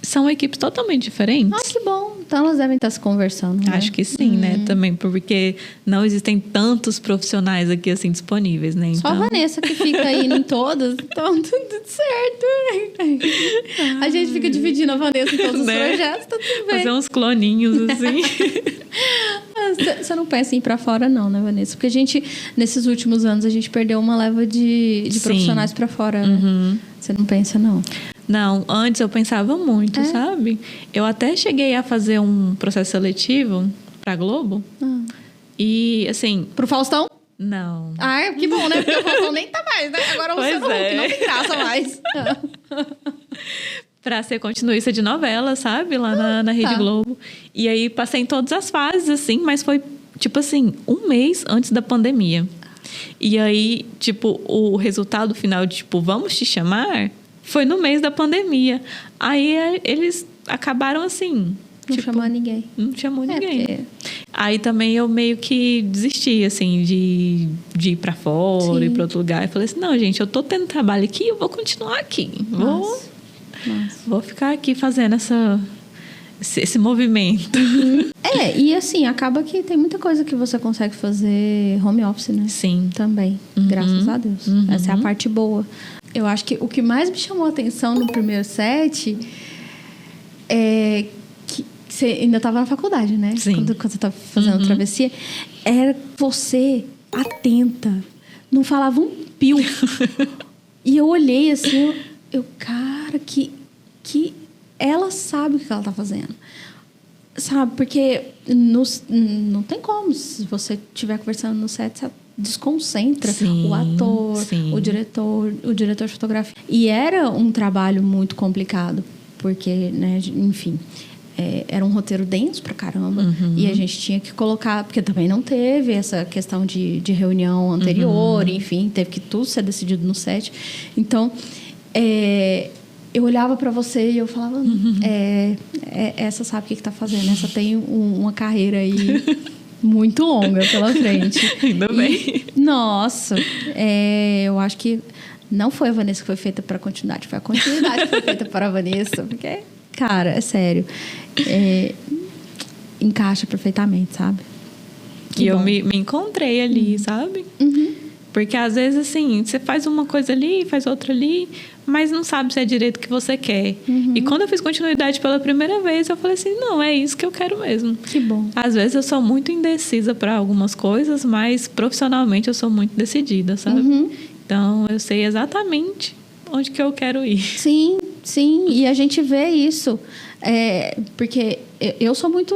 São equipes totalmente diferentes. Ah, que bom. Então elas devem estar se conversando, né? Acho que sim, né? Também porque não existem tantos profissionais aqui assim disponíveis, né? Então... Só a Vanessa que fica indo em todas. Então, tudo certo. A gente fica dividindo a Vanessa em todos os projetos, tá tudo bem. Fazer uns cloninhos, assim. Você não pensa em ir pra fora, não, né, Vanessa? Porque a gente, nesses últimos anos, a gente perdeu uma leva de profissionais pra fora, né? Você não pensa, não? Não, antes eu pensava muito, sabe? Eu até cheguei a fazer um processo seletivo pra Globo. E, assim... Pro Faustão? Não. Ah, que bom, né? Porque o Faustão nem tá mais, né? Agora o Luciano Huck, não tem graça mais. Pra ser continuista de novela, sabe? Lá na Rede Globo. E aí passei em todas as fases, assim, mas foi, tipo assim, 1 mês antes da pandemia. E aí, tipo, o resultado final de, tipo, vamos te chamar, foi no mês da pandemia. Aí eles acabaram assim. Não tipo, chamou ninguém. Não chamou ninguém. Aí também eu meio que desisti, assim, de ir pra fora, ir pra outro lugar. Eu falei assim, não, gente, eu tô tendo trabalho aqui, eu vou continuar aqui. Vou ficar aqui fazendo esse movimento. E assim, acaba que tem muita coisa que você consegue fazer home office, né? Sim. Também, graças a Deus. Essa é a parte boa. Eu acho que o que mais me chamou a atenção no primeiro set é que você ainda estava na faculdade, né? Sim. Quando você estava fazendo travessia, era você atenta, não falava um pio. E eu olhei assim, cara, que ela sabe o que ela tá fazendo. Sabe? Porque não tem como. Se você estiver conversando no set, você desconcentra o ator, o diretor de fotografia. E era um trabalho muito complicado. Porque, né, enfim, era um roteiro denso pra caramba. E a gente tinha que colocar... Porque também não teve essa questão de reunião anterior. Enfim, teve que tudo ser decidido no set. Então... eu olhava pra você e eu falava, essa sabe o que está fazendo, essa tem uma carreira aí muito longa pela frente. Ainda bem. Nossa, eu acho que não foi a Vanessa que foi feita para a continuidade, foi a continuidade que foi feita para a Vanessa, porque, cara, é sério, encaixa perfeitamente, sabe? E eu me encontrei ali, sabe? Porque às vezes, assim, você faz uma coisa ali, faz outra ali, mas não sabe se é direito que você quer. E quando eu fiz continuidade pela primeira vez, eu falei assim, não, é isso que eu quero mesmo. Que bom. Às vezes eu sou muito indecisa para algumas coisas, mas profissionalmente eu sou muito decidida, sabe? Então, eu sei exatamente onde que eu quero ir. Sim, e a gente vê isso. Porque eu sou muito...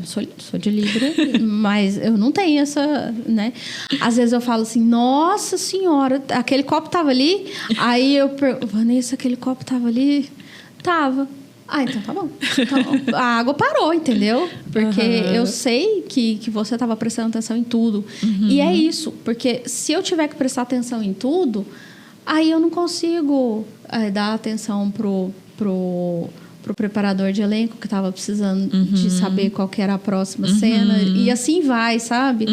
sou de Libra, mas eu não tenho essa... né? Às vezes eu falo assim, nossa senhora, aquele copo tava ali? Aí eu pergunto, Vanessa, aquele copo tava ali? Tava. Ah, então tá bom. Então, a água parou, entendeu? Porque eu sei que você tava prestando atenção em tudo. E é isso, porque se eu tiver que prestar atenção em tudo, aí eu não consigo dar atenção pro preparador de elenco que estava precisando de saber qual que era a próxima cena. E assim vai, sabe?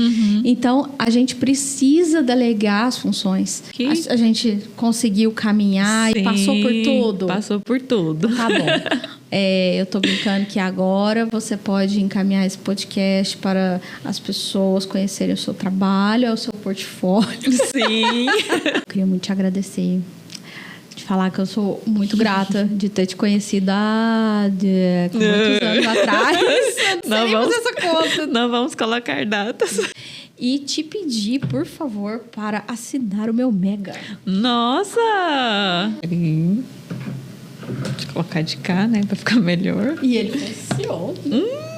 Então, a gente precisa delegar as funções. A gente conseguiu caminhar e passou por tudo. Passou por tudo. Tá bom. Eu tô brincando que agora você pode encaminhar esse podcast para as pessoas conhecerem o seu trabalho, o seu portfólio. Sim. Eu queria muito te agradecer. Falar que eu sou muito grata de ter te conhecido há muitos anos atrás. Não sei fazer essa conta. Não vamos colocar datas. E te pedir, por favor, para assinar o meu Mega. Nossa! Deixa eu colocar de cá, né? Pra ficar melhor. E ele funciona.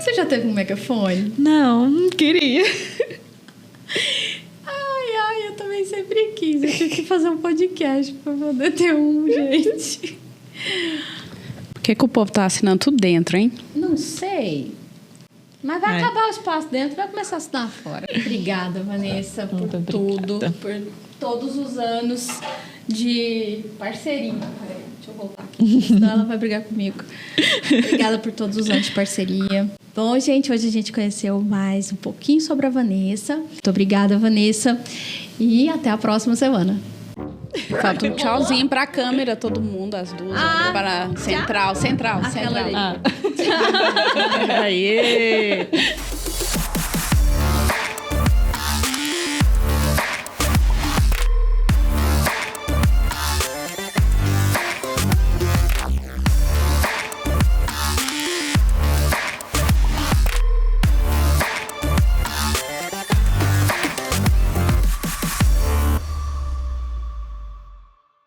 Você já teve um megafone? Não queria. Eu também sempre quis. Eu tive que fazer um podcast pra poder ter um, gente. Por que o povo tá assinando tudo dentro, hein? Não sei. Mas vai acabar o espaço dentro, vai começar a assinar fora. Obrigada, Vanessa, por tudo. Por todos os anos de parceria. Peraí, deixa eu voltar aqui. Senão ela vai brigar comigo. Obrigada por todos os anos de parceria. Bom, gente, hoje a gente conheceu mais um pouquinho sobre a Vanessa. Muito obrigada, Vanessa. E até a próxima semana. Falta um tchauzinho pra câmera, todo mundo, as duas. Para central. Aquela ali. Aê!